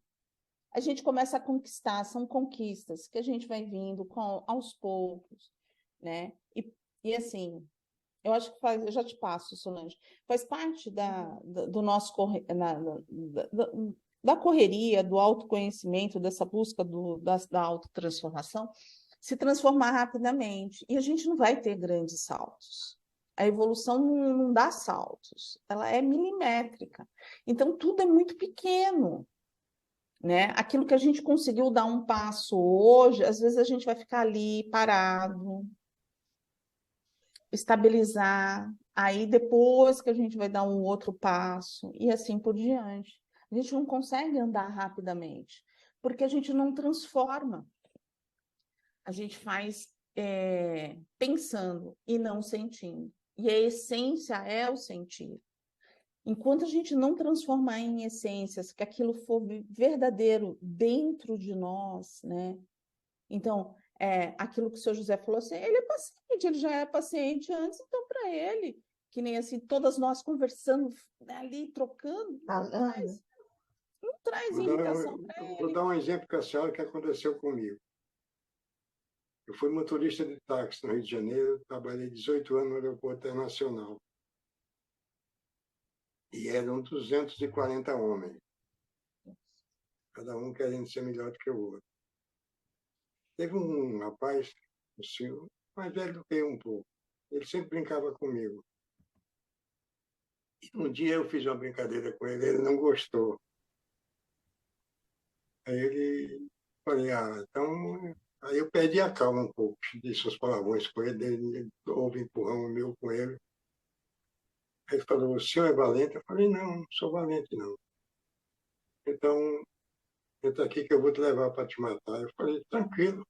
a gente começa a conquistar, são conquistas que a gente vai vindo aos poucos, né? E assim, eu acho que eu já te passo, Solange, faz parte do nosso da correria, do autoconhecimento, dessa busca da autotransformação, se transformar rapidamente. E a gente não vai ter grandes saltos. A evolução não dá saltos, ela é milimétrica. Então, tudo é muito pequeno, né? Aquilo que a gente conseguiu dar um passo hoje, às vezes a gente vai ficar ali parado, estabilizar, aí depois que a gente vai dar um outro passo, e assim por diante. A gente não consegue andar rapidamente, porque a gente não transforma. A gente faz pensando e não sentindo. E a essência é o sentir. Enquanto a gente não transformar em essências, que aquilo for verdadeiro dentro de nós, né? Então, aquilo que o seu José falou assim, ele é paciente, ele já é paciente antes, então para ele, que nem assim, todas nós conversando ali, trocando, não traz irritação para ele. Vou dar um exemplo com a senhora que aconteceu comigo. Eu fui motorista de táxi no Rio de Janeiro, trabalhei 18 anos no aeroporto internacional. E eram 240 homens, cada um querendo ser melhor do que o outro. Teve um rapaz, um senhor, mais velho do que eu um pouco. Ele sempre brincava comigo. E um dia eu fiz uma brincadeira com ele, ele não gostou. Aí ele falei, então... Aí eu perdi a calma um pouco, disse os palavrões com ele, houve empurrão meu com ele. Aí ele falou, o senhor é valente? Eu falei, não sou valente, não. Então, entra aqui que eu vou te levar para te matar. Eu falei, tranquilo.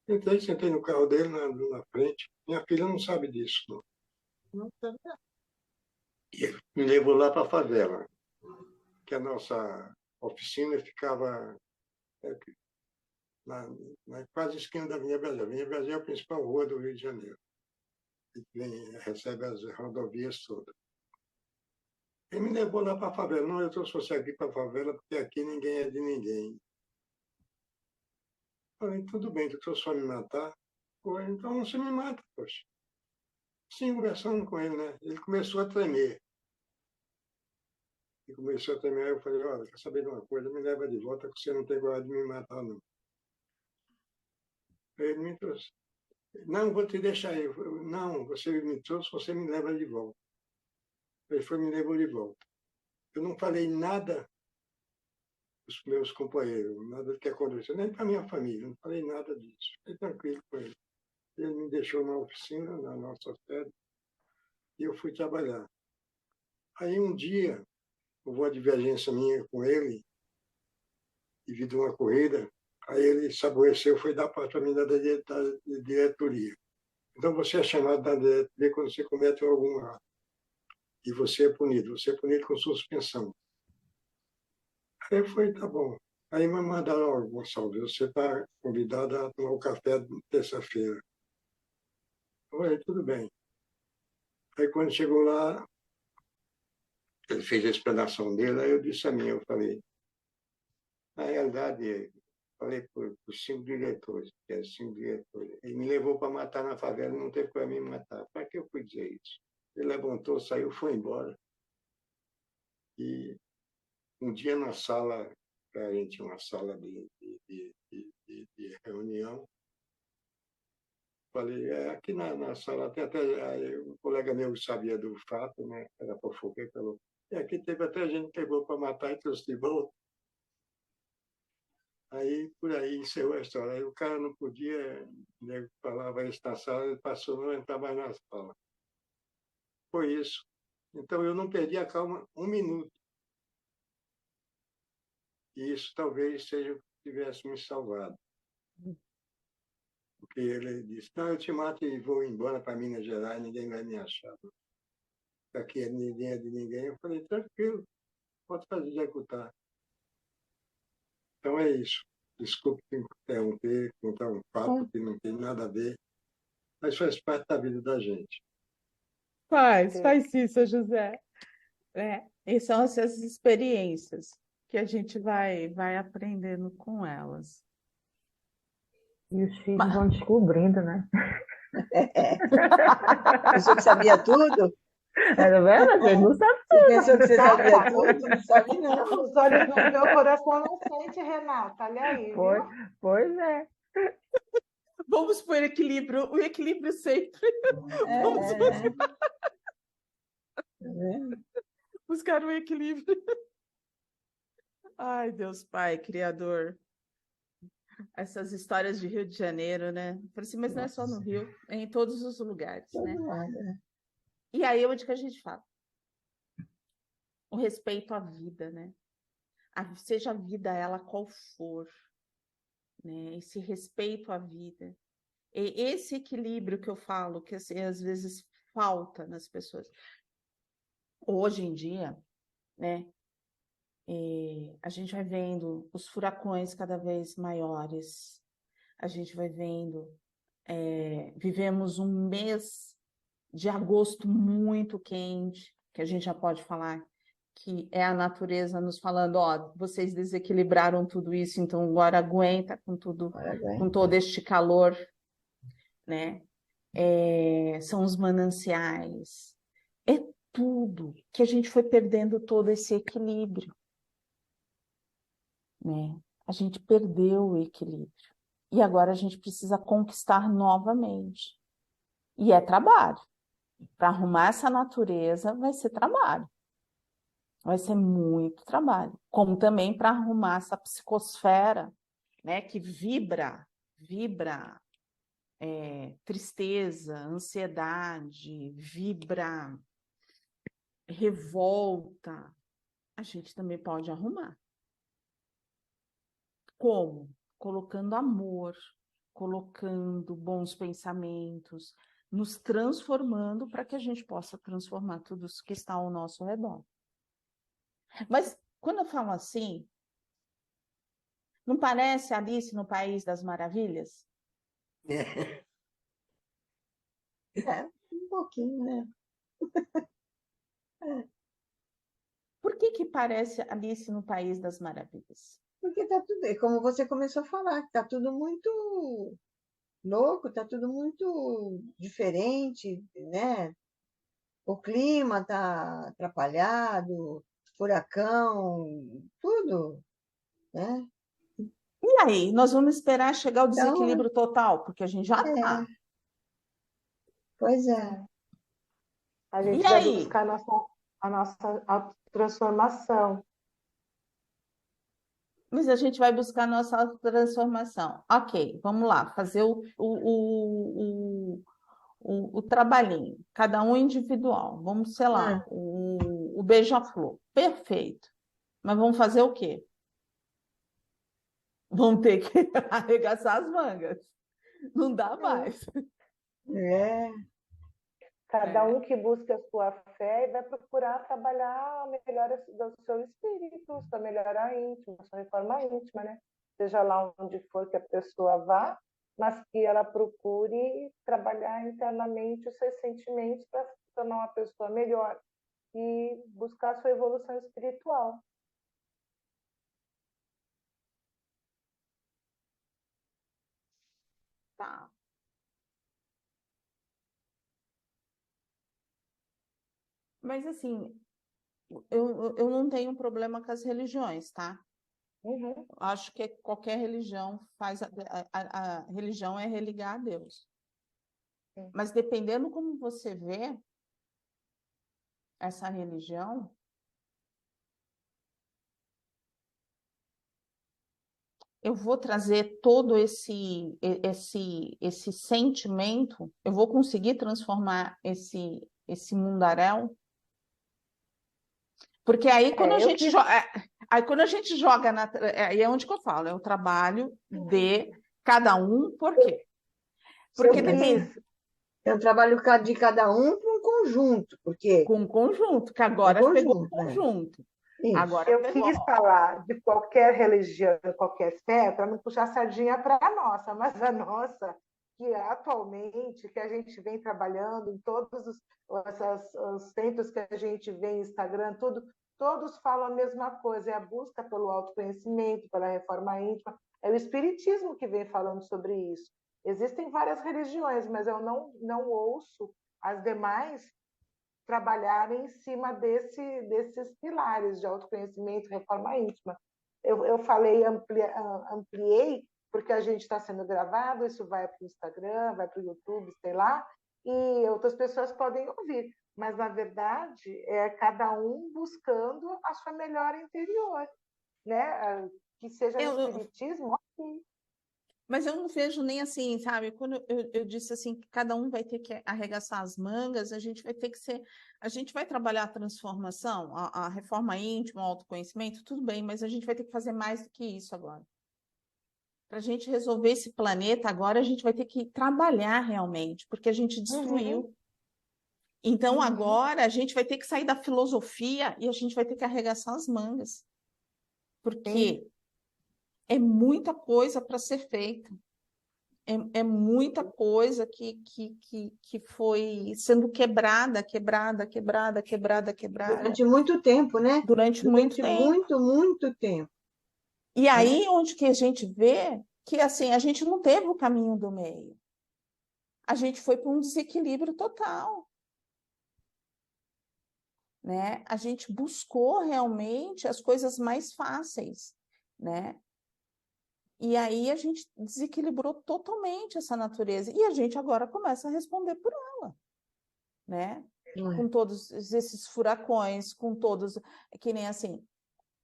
Entrei, sentei no carro dele, na frente. Minha filha não sabe disso, não. Não sabe. E ele me levou lá para a favela, que a nossa oficina ficava na quase esquina da Avenida Brasil. A Avenida Brasil é a principal rua do Rio de Janeiro. Recebe as rodovias todas. Ele me levou lá para a favela. Não, eu trouxe você aqui para a favela porque aqui ninguém é de ninguém. Falei, tudo bem, tu trouxe para me matar? Pô, então você me mata, poxa. Sim, conversando com ele, né? Ele começou a tremer. Aí eu falei, olha, quer saber de uma coisa? Me leva de volta que você não tem coragem de me matar, não. Ele me trouxe. Não, vou te deixar aí. Não, você me trouxe, você me leva de volta. Ele foi me levou de volta. Eu não falei nada para os meus companheiros, nada do que aconteceu, nem para minha família, não falei nada disso. Fiquei tranquilo com ele. Ele me deixou na oficina, na nossa sede, e eu fui trabalhar. Aí um dia, houve uma divergência minha com ele, devido a uma corrida, aí ele se aborreceu, foi dar para mim da diretoria. Então você é chamado da diretoria quando você comete algum erro. E você é punido com suspensão. Aí foi, tá bom. Aí me mandaram, ó, Gonçalves, você está convidado a tomar o café terça-feira. Eu falei, tudo bem. Aí quando chegou lá, ele fez a explanação dele, aí eu disse a mim, eu falei, na realidade, falei para os 5 diretores, que eram 5 diretores, ele me levou para matar na favela, não teve para me matar. Para que eu fui dizer isso? Ele levantou, saiu, foi embora. E um dia na sala, a gente tinha uma sala de reunião, falei, aqui na sala, até aí, um colega meu sabia do fato, né? Era fofoqueiro, falou, aqui teve até gente que pegou para matar e trouxe de volta. Aí, por aí, encerrou a história. Aí o cara não podia, né, falava isso na sala, ele passou, não entrava mais na sala. Foi isso. Então, eu não perdi a calma um minuto. E isso talvez seja o que tivesse me salvado. Porque ele disse, não, eu te mato e vou embora para Minas Gerais, ninguém vai me achar. Aqui ninguém é de ninguém. Eu falei, tranquilo, pode fazer executar. Então é isso. Desculpe me interromper, contar um fato que não tem nada a ver, mas faz parte da vida da gente. Faz sim, seu José. E são essas experiências que a gente vai aprendendo com elas. E os filhos vão descobrindo, né? Pensou que sabia tudo? Era verdade, ele não sabe Você pensou que você sabia tudo? Não sabe, não. Os olhos não vê, o coração não sente, Renata. Olha aí, viu? Pois é. Vamos por equilíbrio, o equilíbrio sempre. Vamos buscar o equilíbrio. Ai, Deus Pai, Criador. Essas histórias de Rio de Janeiro, né? Eu falei assim, mas não é só no Rio, é em todos os lugares, né? E aí, onde que a gente fala? O respeito à vida, né? Seja a vida ela qual for, né? Esse respeito à vida. E esse equilíbrio que eu falo, que assim, às vezes falta nas pessoas. Hoje em dia, né? A gente vai vendo os furacões cada vez maiores. A gente vai vendo... vivemos um mês de agosto muito quente, que a gente já pode falar que é a natureza nos falando, ó, vocês desequilibraram tudo isso, então agora aguenta com tudo, com todo este calor, né? São os mananciais, é tudo que a gente foi perdendo todo esse equilíbrio, né? A gente perdeu o equilíbrio e agora a gente precisa conquistar novamente. E é trabalho. Para arrumar essa natureza vai ser trabalho. Vai ser muito trabalho. Como também para arrumar essa psicosfera, né, que vibra tristeza, ansiedade, vibra revolta. A gente também pode arrumar. Como? Colocando amor, colocando bons pensamentos, nos transformando para que a gente possa transformar tudo isso que está ao nosso redor. Mas, quando eu falo assim, Não parece Alice no País das Maravilhas? Um pouquinho, né? Por que parece Alice no País das Maravilhas? Porque tá tudo, como você começou a falar, tá tudo muito louco, tá tudo muito diferente, né? O clima tá atrapalhado, furacão, tudo, né? E aí, nós vamos esperar chegar ao Então, desequilíbrio total, porque a gente já está. pois é. A gente E vai aí? buscar a nossa autotransformação. Mas a gente vai buscar a nossa transformação. Ok, vamos lá, fazer o trabalhinho, cada um individual. Vamos, sei lá, o beija-flor. Perfeito. Mas vamos fazer o quê? Vamos ter que arregaçar as mangas. Não dá mais. Cada um que busca a sua fé e vai procurar trabalhar a melhora do seu espírito, sua melhora íntima, sua reforma íntima, né? Seja lá onde for que a pessoa vá, mas que ela procure trabalhar internamente os seus sentimentos para se tornar uma pessoa melhor e buscar a sua evolução espiritual. Tá. Mas assim, eu não tenho problema com as religiões, tá? Uhum. Acho que qualquer religião faz. A religião é religar a Deus. Mas dependendo como você vê essa religião, eu vou trazer todo esse sentimento, eu vou conseguir transformar esse mundaréu. Porque aí quando a gente joga aí é onde que eu falo, é o trabalho de cada um, por quê? Porque depende. É um trabalho de cada um para um conjunto, porque com um conjunto, que agora pegou um conjunto. Agora eu quis falar de qualquer religião, qualquer fé, para não puxar a sardinha para a nossa, mas a nossa, que atualmente, que a gente vem trabalhando em todos os centros que a gente vê, Instagram, tudo, todos falam a mesma coisa, é a busca pelo autoconhecimento, pela reforma íntima, é o espiritismo que vem falando sobre isso. Existem várias religiões, mas eu não ouço as demais trabalhar em cima desses pilares de autoconhecimento, reforma íntima. Eu falei, ampliei, porque a gente está sendo gravado, isso vai para o Instagram, vai para o YouTube, sei lá, e outras pessoas podem ouvir. Mas, na verdade, é cada um buscando a sua melhora interior, né? Que seja no espiritismo, ok. Mas eu não vejo nem assim, sabe? Quando eu disse assim que cada um vai ter que arregaçar as mangas, a gente vai ter que a gente vai trabalhar a transformação, a reforma íntima, o autoconhecimento, tudo bem, mas a gente vai ter que fazer mais do que isso agora. Para a gente resolver esse planeta, agora a gente vai ter que trabalhar realmente, porque a gente destruiu. Então, agora a gente vai ter que sair da filosofia e a gente vai ter que arregaçar as mangas. Porque é muita coisa para ser feita. É muita coisa que foi sendo quebrada. Durante muito tempo, né? Durante muito tempo. Muito tempo. E aí, onde que a gente vê que assim, a gente não teve o caminho do meio. A gente foi para um desequilíbrio total. Né? A gente buscou realmente as coisas mais fáceis, né? E aí a gente desequilibrou totalmente essa natureza. E a gente agora começa a responder por ela, né? Com todos esses furacões, com todos... Que nem assim,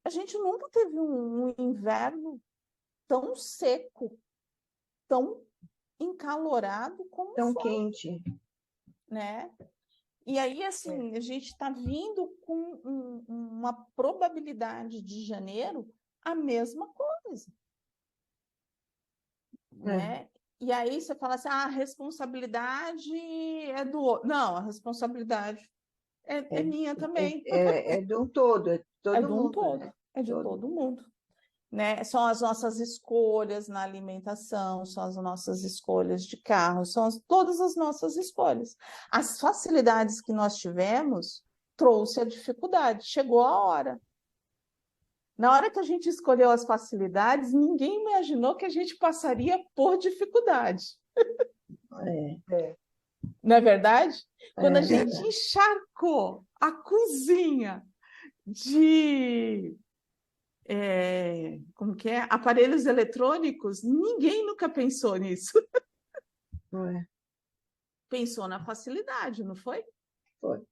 a gente nunca teve um inverno tão seco, tão encalorado como tão foi, quente, né? E aí, assim, a gente está vindo com uma probabilidade de janeiro a mesma coisa. Né? E aí você fala assim, a responsabilidade é do outro. Não, a responsabilidade é minha também. É de um todo, é de todo mundo. Um todo, né? é de todo mundo. né? São as nossas escolhas na alimentação, são as nossas escolhas de carro, todas as nossas escolhas. As facilidades que nós tivemos trouxe a dificuldade, chegou a hora. Na hora que a gente escolheu as facilidades, ninguém imaginou que a gente passaria por dificuldade. Não é verdade? Quando a gente encharcou a cozinha de como que é? Aparelhos eletrônicos, ninguém nunca pensou nisso. Pensou na facilidade, não foi? Foi.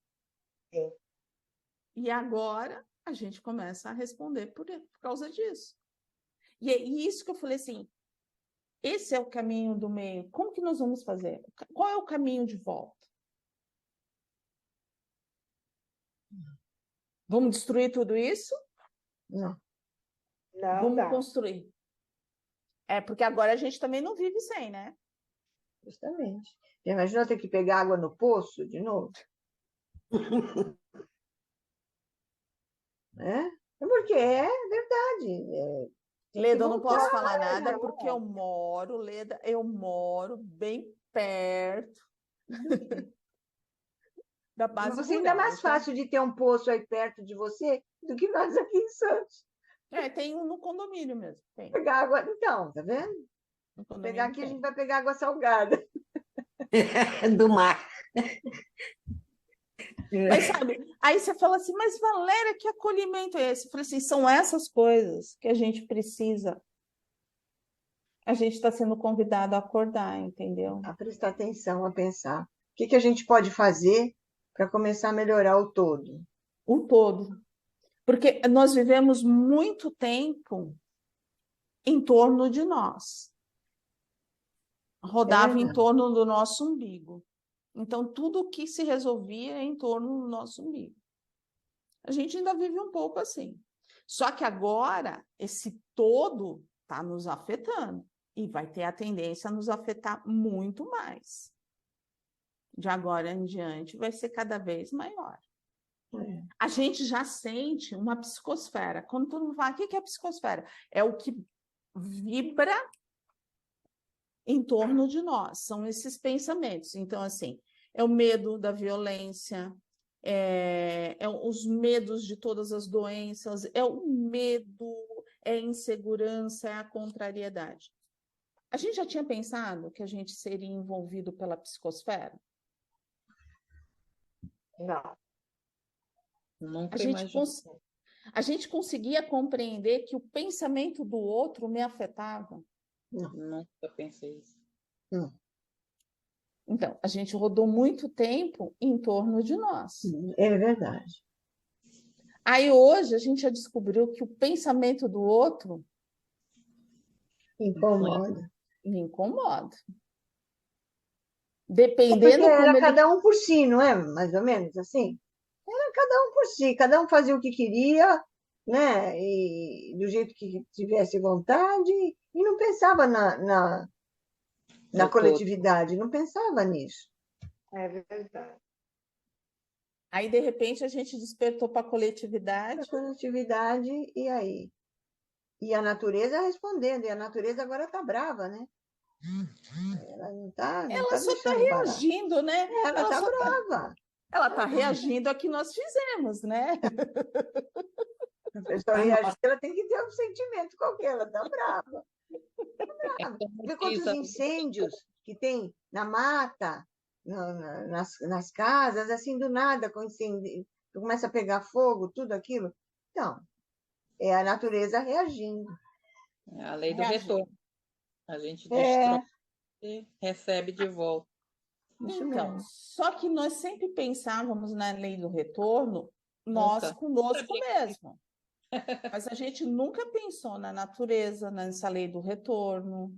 E agora a gente começa a responder por causa disso. E é isso que eu falei assim, esse é o caminho do meio. Como que nós vamos fazer? Qual é o caminho de volta? Vamos destruir tudo isso? Não. Não Vamos dá. construir. Porque agora a gente também não vive sem, né? Justamente. Imagina ter que pegar água no poço de novo. Porque é verdade. Leda, eu não posso voltar, falar nada porque eu moro, Leda, eu moro bem perto da base Você ainda é rural, mais então- fácil de ter um poço aí perto de você do que nós aqui em Santos. tem um no condomínio mesmo. Tem. Pegar água. Então, tá vendo? No condomínio Pegar aqui, a tem. gente vai pegar água salgada. Do mar. Mas sabe, aí você fala assim, mas Valéria, que acolhimento é esse? Eu falei assim, são essas coisas que a gente precisa. A gente está sendo convidado a acordar, entendeu? A prestar atenção, a pensar. O que a gente pode fazer para começar a melhorar o todo? O todo. Porque nós vivemos muito tempo em torno de nós. Rodava em verdade. torno do nosso umbigo. Então, tudo que se resolvia é em torno do nosso umbigo. A gente ainda vive um pouco assim. Só que agora, esse todo está nos afetando. E vai ter a tendência a nos afetar muito mais. De agora em diante, vai ser cada vez maior. A gente já sente uma psicosfera. Quando todo mundo fala, o que é a psicosfera? É o que vibra em torno de nós. São esses pensamentos. Então, assim, é o medo da violência, os medos de todas as doenças, é o medo, é a insegurança, é a contrariedade. A gente já tinha pensado que a gente seria envolvido pela psicosfera? Não. Nunca A gente, imaginei. a gente conseguia compreender que o pensamento do outro me afetava? Nunca pensei isso. Então, a gente rodou muito tempo em torno de nós. É verdade. Aí hoje a gente já descobriu que o pensamento do outro Incomoda. me incomoda. Porque Dependendo como era ele... cada um por si, não é? Mais ou menos assim? Era cada um por si, cada um fazia o que queria, né? E do jeito que tivesse vontade, e não pensava na coletividade, não pensava nisso. É verdade. Aí, de repente, a gente despertou para a coletividade. A coletividade, e aí? E a natureza respondendo, e a natureza agora está brava, né? Ela não está Ela só está deixando barato. reagindo, né? Ela está só tá- brava. Ela está reagindo ao que nós fizemos, né? A pessoa reagir, ela tem que ter um sentimento qualquer, ela está brava. Vê quantos incêndios que tem na mata, nas casas, assim, do nada, com incêndio, começa a pegar fogo, tudo aquilo. Então, é a natureza reagindo. É a lei do Reagindo. retorno. A gente destrói e recebe de volta. Então, só que nós sempre pensávamos na lei do retorno, nós Nunca. conosco mesmo. Mas a gente nunca pensou na natureza, nessa lei do retorno,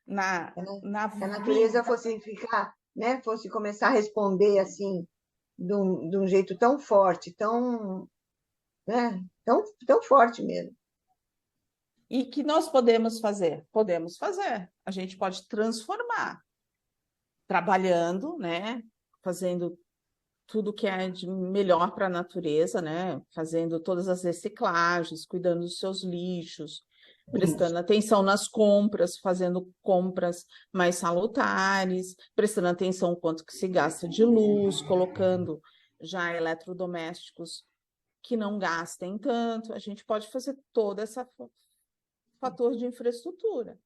na Se a natureza vida. fosse ficar, né, fosse começar a responder assim, de um jeito tão forte, tão, né, tão forte mesmo. E que nós podemos fazer? Podemos fazer. A gente pode transformar, trabalhando, né? Fazendo tudo que é de melhor para a natureza, né? Fazendo todas as reciclagens, cuidando dos seus lixos, prestando atenção nas compras, fazendo compras mais salutares, prestando atenção quanto que se gasta de luz, colocando já eletrodomésticos que não gastem tanto. A gente pode fazer todo esse fator de infraestrutura.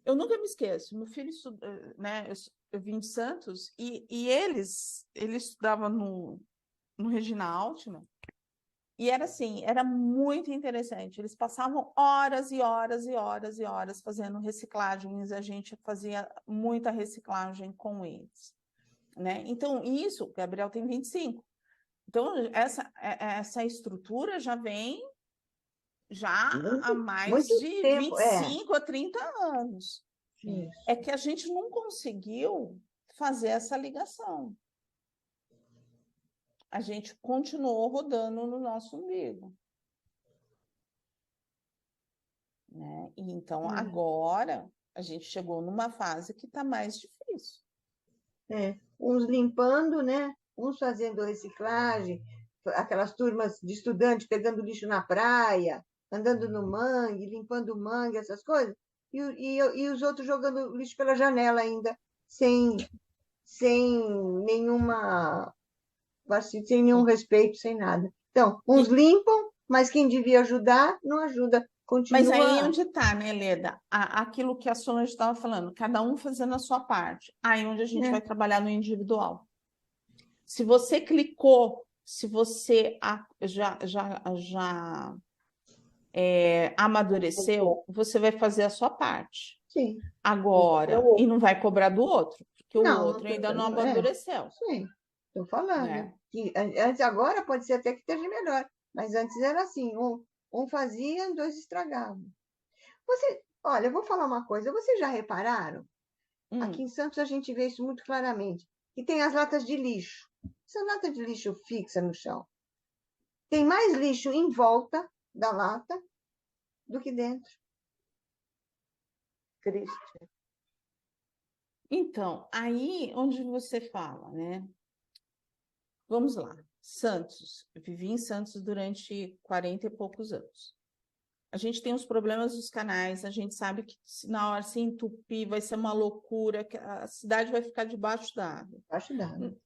Eu nunca me esqueço, meu filho né, eu vim de Santos e ele estudava no Regina Altman, e era assim, era muito interessante. Eles passavam horas e horas e horas e horas fazendo reciclagens, a gente fazia muita reciclagem com eles, né? Então, isso, o Gabriel tem 25. Então, essa estrutura já vem há mais muito de tempo, 25 a 30 anos. Isso. É que a gente não conseguiu fazer essa ligação. A gente continuou rodando no nosso umbigo. Né? E então, agora, a gente chegou numa fase que está mais difícil. Uns limpando, né? Uns fazendo reciclagem, aquelas turmas de estudantes pegando lixo na praia, andando no mangue, limpando o mangue, essas coisas, e os outros jogando lixo pela janela ainda, sem nenhuma, sem nenhum respeito, sem nada. Então, uns limpam, mas quem devia ajudar, não ajuda. Continua... Mas aí onde está, né, Leda? Aquilo que a Solange estava falando, cada um fazendo a sua parte. Aí onde a gente vai trabalhar no individual. Se você clicou, se você já amadureceu, você vai fazer a sua parte. Sim. Agora, e não vai cobrar do outro, porque o outro ainda não amadureceu. Sim, estou falando. Né? Que antes, agora pode ser até que esteja melhor, mas antes era assim, um fazia, dois estragavam. Olha, eu vou falar uma coisa, vocês já repararam? Aqui em Santos a gente vê isso muito claramente, que tem as latas de lixo. Essa lata de lixo fixa no chão. Tem mais lixo em volta da lata do que dentro. Triste. Então, aí onde você fala, né? Vamos lá. Santos. Eu vivi em Santos durante 40 e poucos anos. A gente tem os problemas dos canais, a gente sabe que na hora se entupir vai ser uma loucura, que a cidade vai ficar debaixo d'água. Debaixo d'água.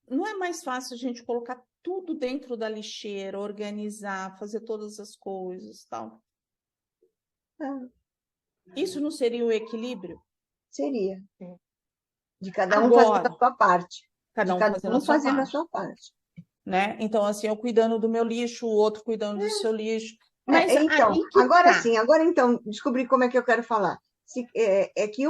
Não é mais fácil a gente colocar tudo dentro da lixeira, organizar, fazer todas as coisas, tal? Isso não seria o equilíbrio? Seria. De cada um fazendo a sua parte. Cada um fazendo a sua parte. Né? Então, assim, eu cuidando do meu lixo, o outro cuidando do seu lixo. Mas então, agora sim, agora então, descobri como é que eu quero falar. É que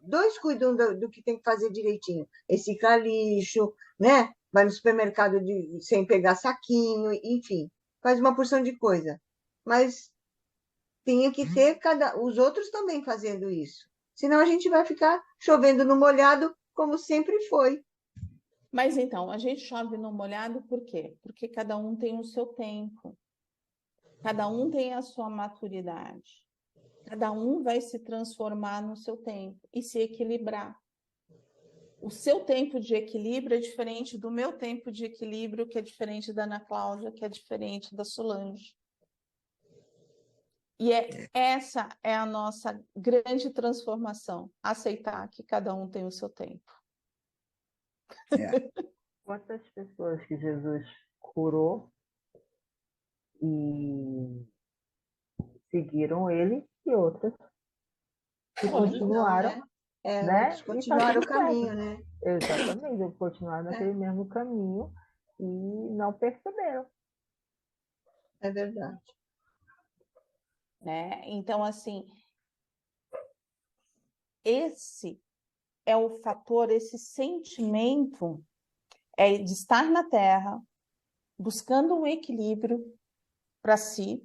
dois cuidam do que tem que fazer direitinho. Recicla lixo, né? Vai no supermercado sem pegar saquinho, enfim, faz uma porção de coisa. Mas tinha que ter os outros também fazendo isso. Senão a gente vai ficar chovendo no molhado, como sempre foi. Mas então, a gente chove no molhado por quê? Porque cada um tem o seu tempo. Cada um tem a sua maturidade. Cada um vai se transformar no seu tempo e se equilibrar. O seu tempo de equilíbrio é diferente do meu tempo de equilíbrio, que é diferente da Ana Cláudia, que é diferente da Solange. E essa é a nossa grande transformação, aceitar que cada um tem o seu tempo. Quantas pessoas que Jesus curou e seguiram ele e outras que continuaram, né? Continuaram o caminho, né? Exatamente, continuaram naquele mesmo caminho e não perceberam. É verdade. Né? Então, assim, esse é o fator, esse sentimento de estar na Terra, buscando um equilíbrio para si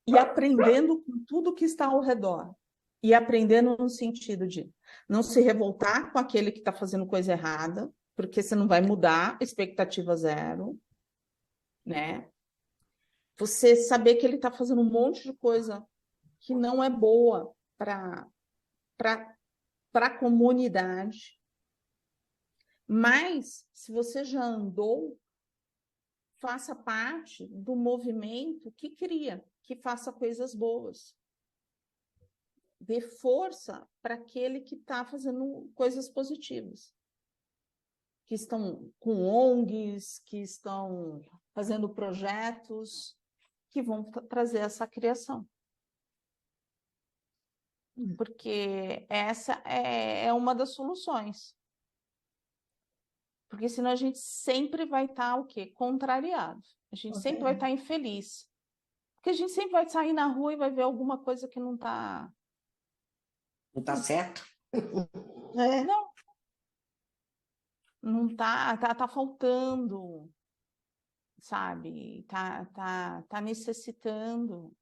e aprendendo com tudo que está ao redor. E aprendendo no sentido de não se revoltar com aquele que está fazendo coisa errada, porque você não vai mudar, expectativa zero, né? Você saber que ele está fazendo um monte de coisa que não é boa para a comunidade. Mas, se você já andou, faça parte do movimento que cria, que faça coisas boas. dê força para aquele que está fazendo coisas positivas, que estão com ONGs, que estão fazendo projetos que vão trazer essa criação. Porque essa é uma das soluções. Porque senão a gente sempre vai estar o quê? Contrariado. A gente sempre vai estar infeliz. Porque a gente sempre vai sair na rua e vai ver alguma coisa que não está... Não tá certo? Não. Não tá faltando, sabe? Tá necessitando.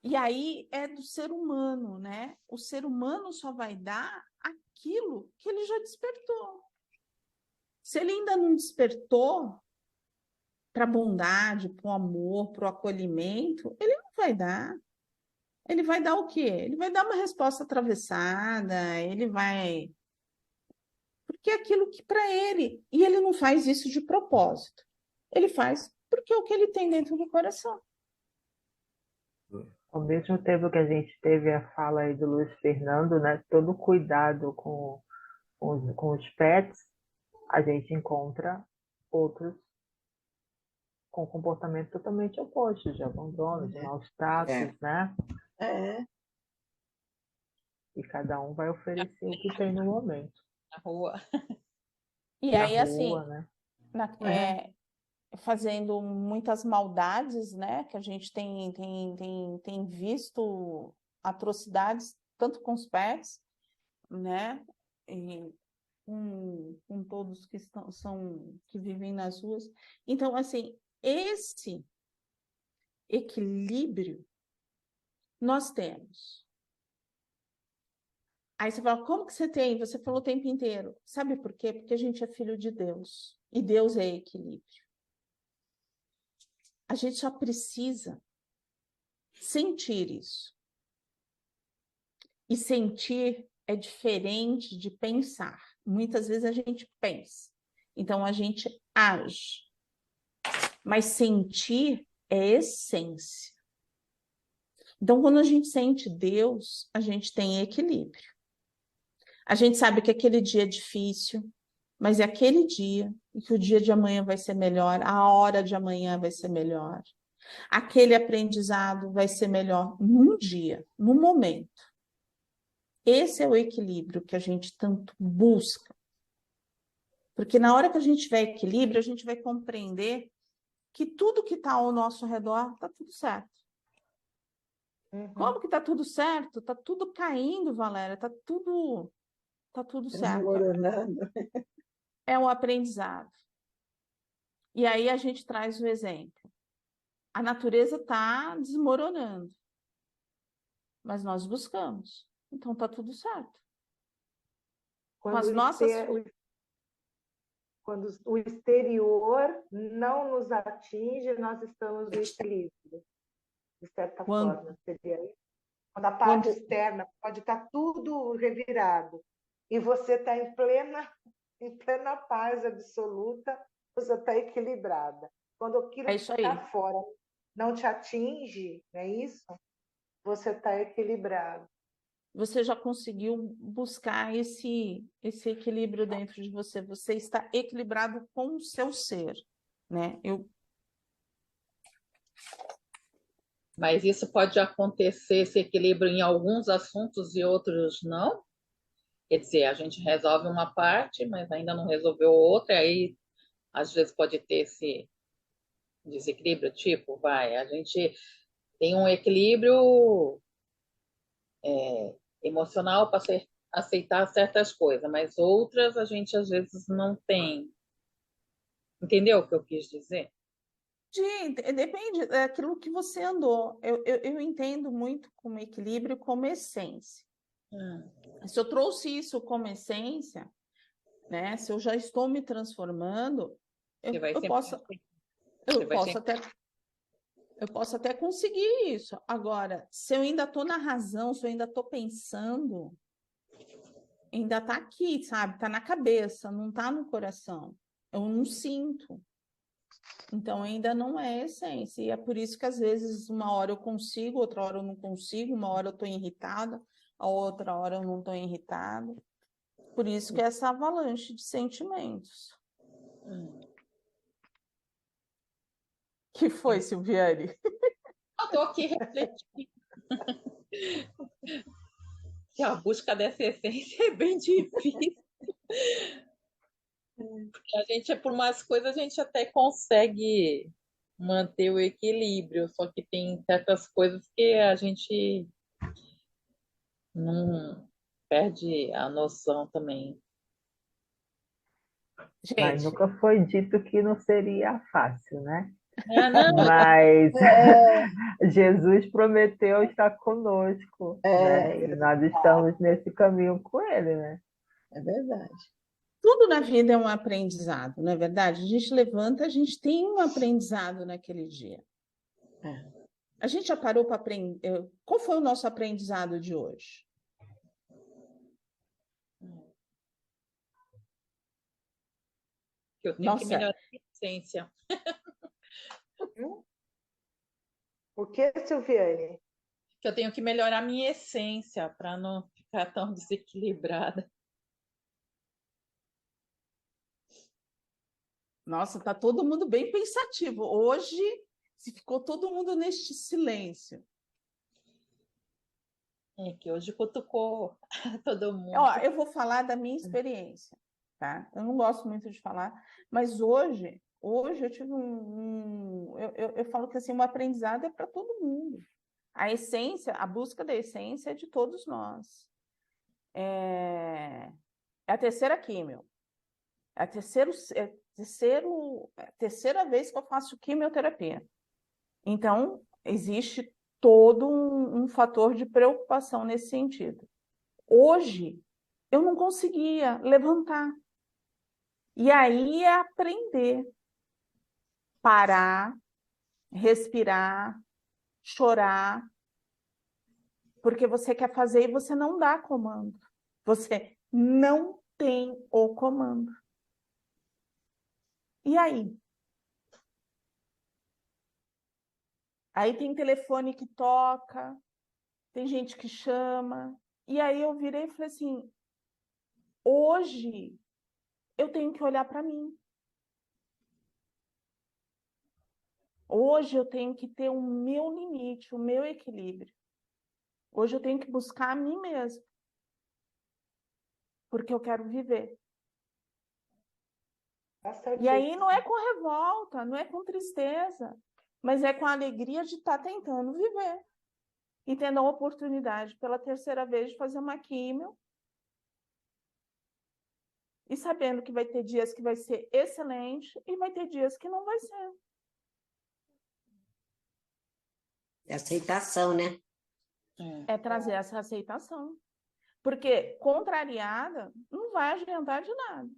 E aí é do ser humano, né? O ser humano só vai dar aquilo que ele já despertou. Se ele ainda não despertou para a bondade, para o amor, para o acolhimento, ele não vai dar. Ele vai dar o quê? Ele vai dar uma resposta atravessada, ele vai... Porque é aquilo que para ele... E ele não faz isso de propósito. Ele faz porque é o que ele tem dentro do coração. Ao mesmo tempo que a gente teve a fala aí do Luiz Fernando, né? Todo cuidado com os pets, a gente encontra outros com comportamento totalmente oposto, de abandono, de maus tratos, né? E cada um vai oferecer o que tem no momento. Na rua. E Na aí, rua, assim, né? Fazendo muitas maldades, né? Que a gente tem visto atrocidades, tanto com os pets, né? E com todos que que vivem nas ruas. Então, assim, esse equilíbrio nós temos. Aí você fala, como que você tem? Você falou o tempo inteiro. Sabe por quê? Porque a gente é filho de Deus. E Deus é equilíbrio. A gente só precisa sentir isso. E sentir é diferente de pensar. Muitas vezes a gente pensa. Então a gente age. Mas sentir é essência. Então, quando a gente sente Deus, a gente tem equilíbrio. A gente sabe que aquele dia é difícil, mas é aquele dia, e que o dia de amanhã vai ser melhor, a hora de amanhã vai ser melhor. Aquele aprendizado vai ser melhor num dia, no momento. Esse é o equilíbrio que a gente tanto busca. Porque na hora que a gente tiver equilíbrio, a gente vai compreender que tudo que está ao nosso redor está tudo certo. Como que está tudo certo? Está tudo caindo, Valéria, está tudo certo. Desmoronando. É um aprendizado. E aí a gente traz o exemplo. A natureza está desmoronando, mas nós buscamos. Então está tudo certo. Com as nossas... Quando o exterior não nos atinge, nós estamos no equilíbrio, de certa forma. Seria isso? Quando a parte externa pode estar tudo revirado e você está em plena paz absoluta, você está equilibrada. Quando aquilo que está fora não te atinge, não é isso? Você está equilibrado. Você já conseguiu buscar esse equilíbrio dentro de você. Você está equilibrado com o seu ser, né? Mas isso pode acontecer, esse equilíbrio em alguns assuntos e outros não? Quer dizer, a gente resolve uma parte, mas ainda não resolveu outra, aí às vezes pode ter esse desequilíbrio, tipo, a gente tem um equilíbrio emocional para aceitar certas coisas, mas outras a gente às vezes não tem. Entendeu o que eu quis dizer? Depende daquilo que você andou. Eu entendo muito como equilíbrio, como essência. Se eu trouxe isso como essência, né? Se eu já estou me transformando, eu posso até conseguir isso. Agora, se eu ainda estou na razão, se eu ainda estou pensando, ainda está aqui, sabe? Está na cabeça, não está no coração. Eu não sinto. Então, ainda não é essência. E é por isso que, às vezes, uma hora eu consigo, outra hora eu não consigo, uma hora eu estou irritada, a outra hora eu não estou irritada. Por isso que é essa avalanche de sentimentos. Que foi, Silviane? Eu estou aqui refletindo que a busca dessa essência é bem difícil. Porque a gente, por umas coisas, a gente até consegue manter o equilíbrio, só que tem certas coisas que a gente não perde a noção também. Mas Gente, nunca foi dito que não seria fácil, né? Não, Mas É, Jesus prometeu estar conosco, né? é, E nós estamos nesse caminho com ele, né? é verdade. tudo na vida é um aprendizado, não é verdade? A gente levanta, a gente tem um aprendizado naquele dia. É. A gente já parou para aprender. Qual foi o nosso aprendizado de hoje? que eu tenho que Nossa, melhorar a essência. O que, Silviane? Que eu tenho que melhorar a minha essência para não ficar tão desequilibrada. nossa, tá todo mundo bem pensativo. Hoje, se ficou todo mundo neste silêncio. É que hoje cutucou todo mundo. Ó, eu vou falar da minha experiência, tá? Eu não gosto muito de falar, mas hoje eu tive eu falo que assim, um aprendizado é para todo mundo. A essência, a busca da essência é de todos nós. É a terceira químio. É a terceira vez que eu faço quimioterapia. Então, existe todo um fator de preocupação nesse sentido. Hoje, eu não conseguia levantar. E aí é aprender, parar, respirar, chorar, porque você quer fazer e você não dá comando. Você não tem o comando. E aí? Aí tem telefone que toca, tem gente que chama. E aí eu virei e falei assim: hoje eu tenho que olhar para mim. Hoje eu tenho que ter o meu limite, o meu equilíbrio. Hoje eu tenho que buscar a mim mesmo. Porque eu quero viver. E aí não é com revolta, não é com tristeza, mas é com a alegria de estar tentando viver. E tendo a oportunidade pela terceira vez de fazer uma químio. E sabendo que vai ter dias que vai ser excelente e vai ter dias que não vai ser. Aceitação, né? É trazer essa aceitação. Porque contrariada não vai adiantar de nada.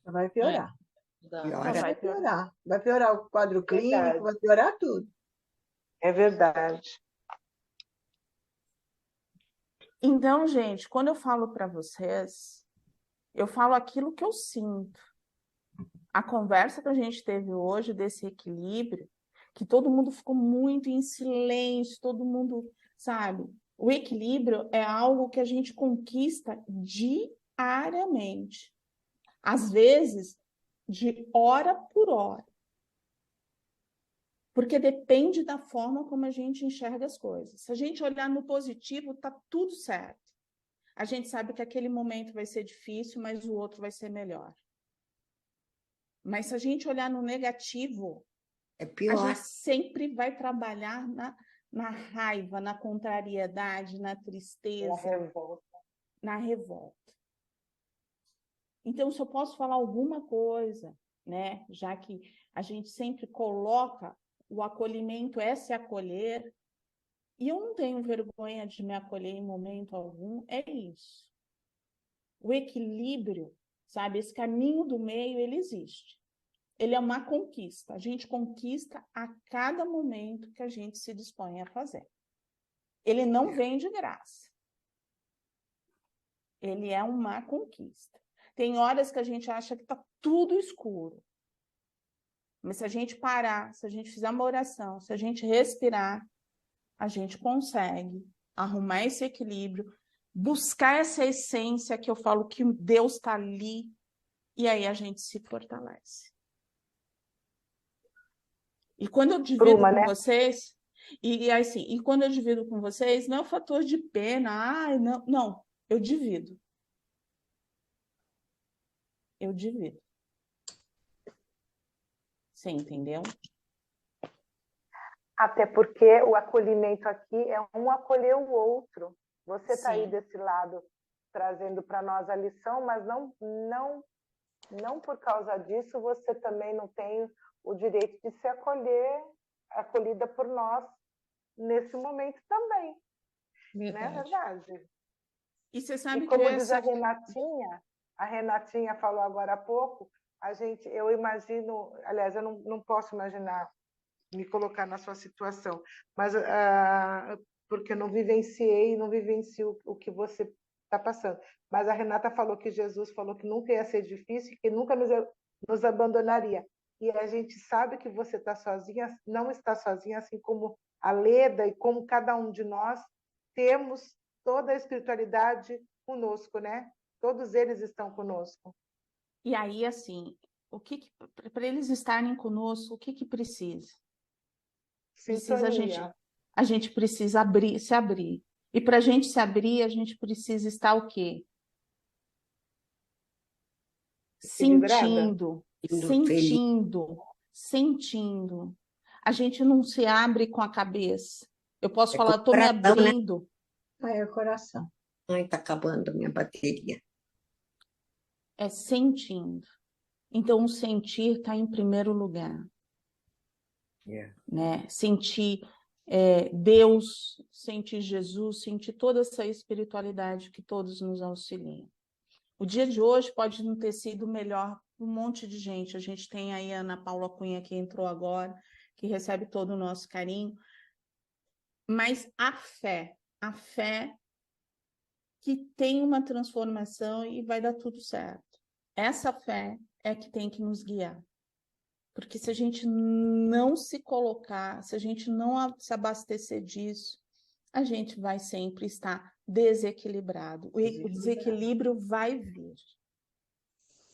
Vai piorar. Dá. Só Piora. vai piorar. Piorar. Vai piorar o quadro clínico, Verdade. vai piorar tudo. É verdade. Então, gente, quando eu falo para vocês, eu falo aquilo que eu sinto. A conversa que a gente teve hoje desse equilíbrio, que todo mundo ficou muito em silêncio, todo mundo, sabe? O equilíbrio é algo que a gente conquista diariamente. Às vezes, de hora por hora. Porque depende da forma como a gente enxerga as coisas. Se a gente olhar no positivo, tá tudo certo. A gente sabe que aquele momento vai ser difícil, mas o outro vai ser melhor. Mas se a gente olhar no negativo, É a pior. gente sempre vai trabalhar na raiva, na contrariedade, na tristeza, na revolta. Então, se eu posso falar alguma coisa, né, já que a gente sempre coloca o acolhimento é se acolher, e eu não tenho vergonha de me acolher em momento algum, é isso. O equilíbrio, sabe, esse caminho do meio, ele existe. Ele é uma conquista. A gente conquista a cada momento que a gente se dispõe a fazer. Ele não vem de graça. Ele é uma conquista. Tem horas que a gente acha que está tudo escuro. Mas se a gente parar, se a gente fizer uma oração, se a gente respirar, a gente consegue arrumar esse equilíbrio, buscar essa essência que eu falo que Deus está ali, e aí a gente se fortalece. E quando eu divido Bruma, com né? vocês, e quando eu divido com vocês, não é um fator de pena, não, eu divido. Eu divido. Você entendeu? Até porque o acolhimento aqui é um acolher o outro. Você está aí Sim. desse lado trazendo para nós a lição, mas não por causa disso você também não tem o direito de se acolhida por nós nesse momento também. Não é verdade? E você sabe E como que diz a Renatinha falou agora há pouco, eu imagino, aliás, eu não posso imaginar me colocar na sua situação, mas porque eu não vivencio o que você está passando. Mas a Renata falou que Jesus falou que nunca ia ser difícil, que nunca nos abandonaria. E a gente sabe que você está sozinha, não está sozinha, assim como a Leda e como cada um de nós temos toda a espiritualidade conosco, né? Todos eles estão conosco. E aí, assim, para eles estarem conosco, o que precisa? Sintonia. A gente precisa se abrir. E para a gente se abrir, a gente precisa estar o quê? Sentindo, sentindo. A gente não se abre com a cabeça. Eu posso falar, estou me abrindo. É o coração. Ai, está acabando a minha bateria. É sentindo. Então, o sentir está em primeiro lugar. Né? Sentir Deus, sentir Jesus, sentir toda essa espiritualidade que todos nos auxiliam. O dia de hoje pode não ter sido melhor para um monte de gente. A gente tem aí a Ana Paula Cunha, que entrou agora, que recebe todo o nosso carinho. Mas a fé que tem uma transformação e vai dar tudo certo. Essa fé é que tem que nos guiar. Porque se a gente não se colocar, se a gente não se abastecer disso, a gente vai sempre estar desequilibrado. O desequilíbrio vai vir.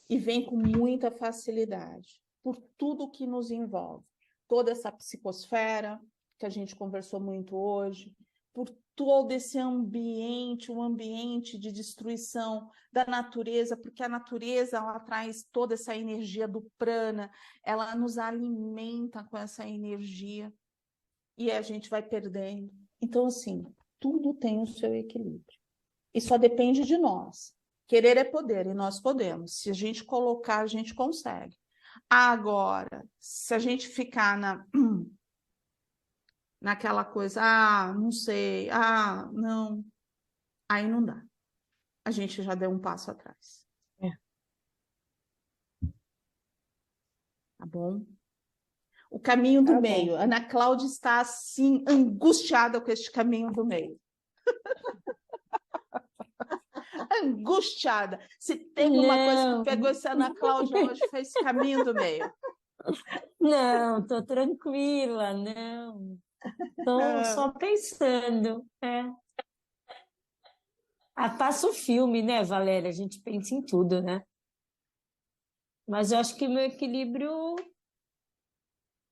E vem com muita facilidade, por tudo que nos envolve. Toda essa psicosfera, que a gente conversou muito hoje, por todo esse ambiente, um ambiente de destruição da natureza, porque a natureza ela traz toda essa energia do prana, ela nos alimenta com essa energia e a gente vai perdendo. Então, assim, tudo tem o seu equilíbrio. E só depende de nós. Querer é poder, e nós podemos. Se a gente colocar, a gente consegue. Agora, se a gente ficar naquela coisa, não sei, não, aí não dá. A gente já deu um passo atrás. Tá bom? O caminho do meio. Ana Cláudia está, assim, angustiada com este caminho do meio. Angustiada. Se tem uma coisa que pegou essa Ana Cláudia hoje, foi esse caminho do meio. Não, estou tranquila, não. Estou só pensando. Passa o filme, né, Valéria? A gente pensa em tudo, né? Mas eu acho que meu equilíbrio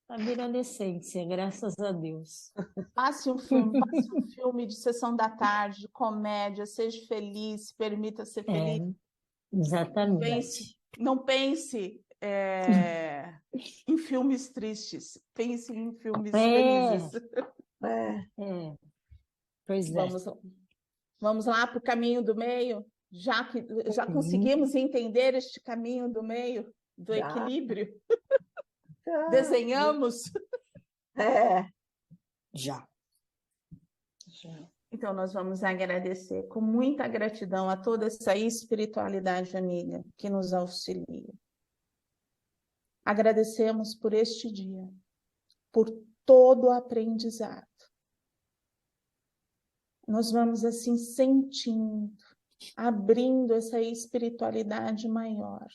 está virando essência, graças a Deus. Passe um filme de sessão da tarde, de comédia, seja feliz, permita ser feliz. Exatamente. Não pense em filmes tristes, pense em filmes felizes. Pois Vamos lá para o caminho do meio, já conseguimos entender este caminho do meio, do equilíbrio. Desenhamos? Já. Então, nós vamos agradecer com muita gratidão a toda essa espiritualidade amiga que nos auxilia. Agradecemos por este dia, por todo o aprendizado. Nós vamos assim sentindo, abrindo essa espiritualidade maior.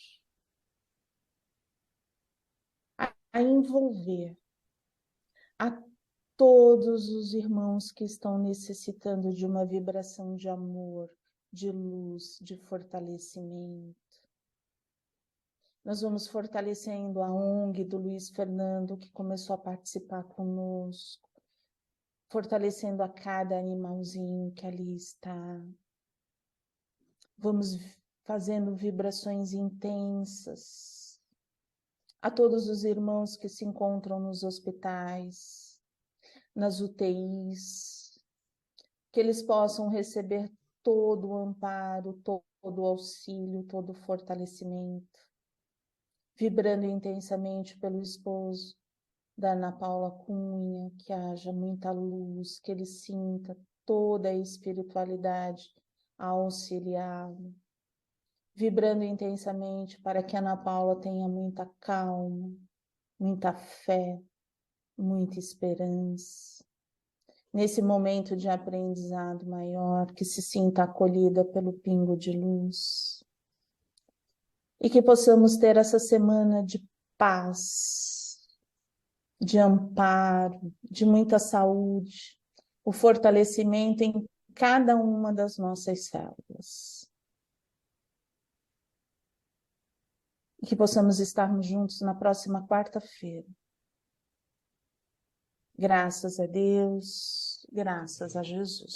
A envolver a todos os irmãos que estão necessitando de uma vibração de amor, de luz, de fortalecimento. Nós vamos fortalecendo a ONG do Luiz Fernando, que começou a participar conosco, fortalecendo a cada animalzinho que ali está. Vamos fazendo vibrações intensas a todos os irmãos que se encontram nos hospitais, nas UTIs, que eles possam receber todo o amparo, todo o auxílio, todo o fortalecimento, vibrando intensamente pelo esposo da Ana Paula Cunha, que haja muita luz, que ele sinta toda a espiritualidade a auxiliá-lo, vibrando intensamente para que a Ana Paula tenha muita calma, muita fé, muita esperança. Nesse momento de aprendizado maior, que se sinta acolhida pelo pingo de luz. E que possamos ter essa semana de paz, de amparo, de muita saúde, o fortalecimento em cada uma das nossas células. E que possamos estarmos juntos na próxima quarta-feira. Graças a Deus, graças a Jesus.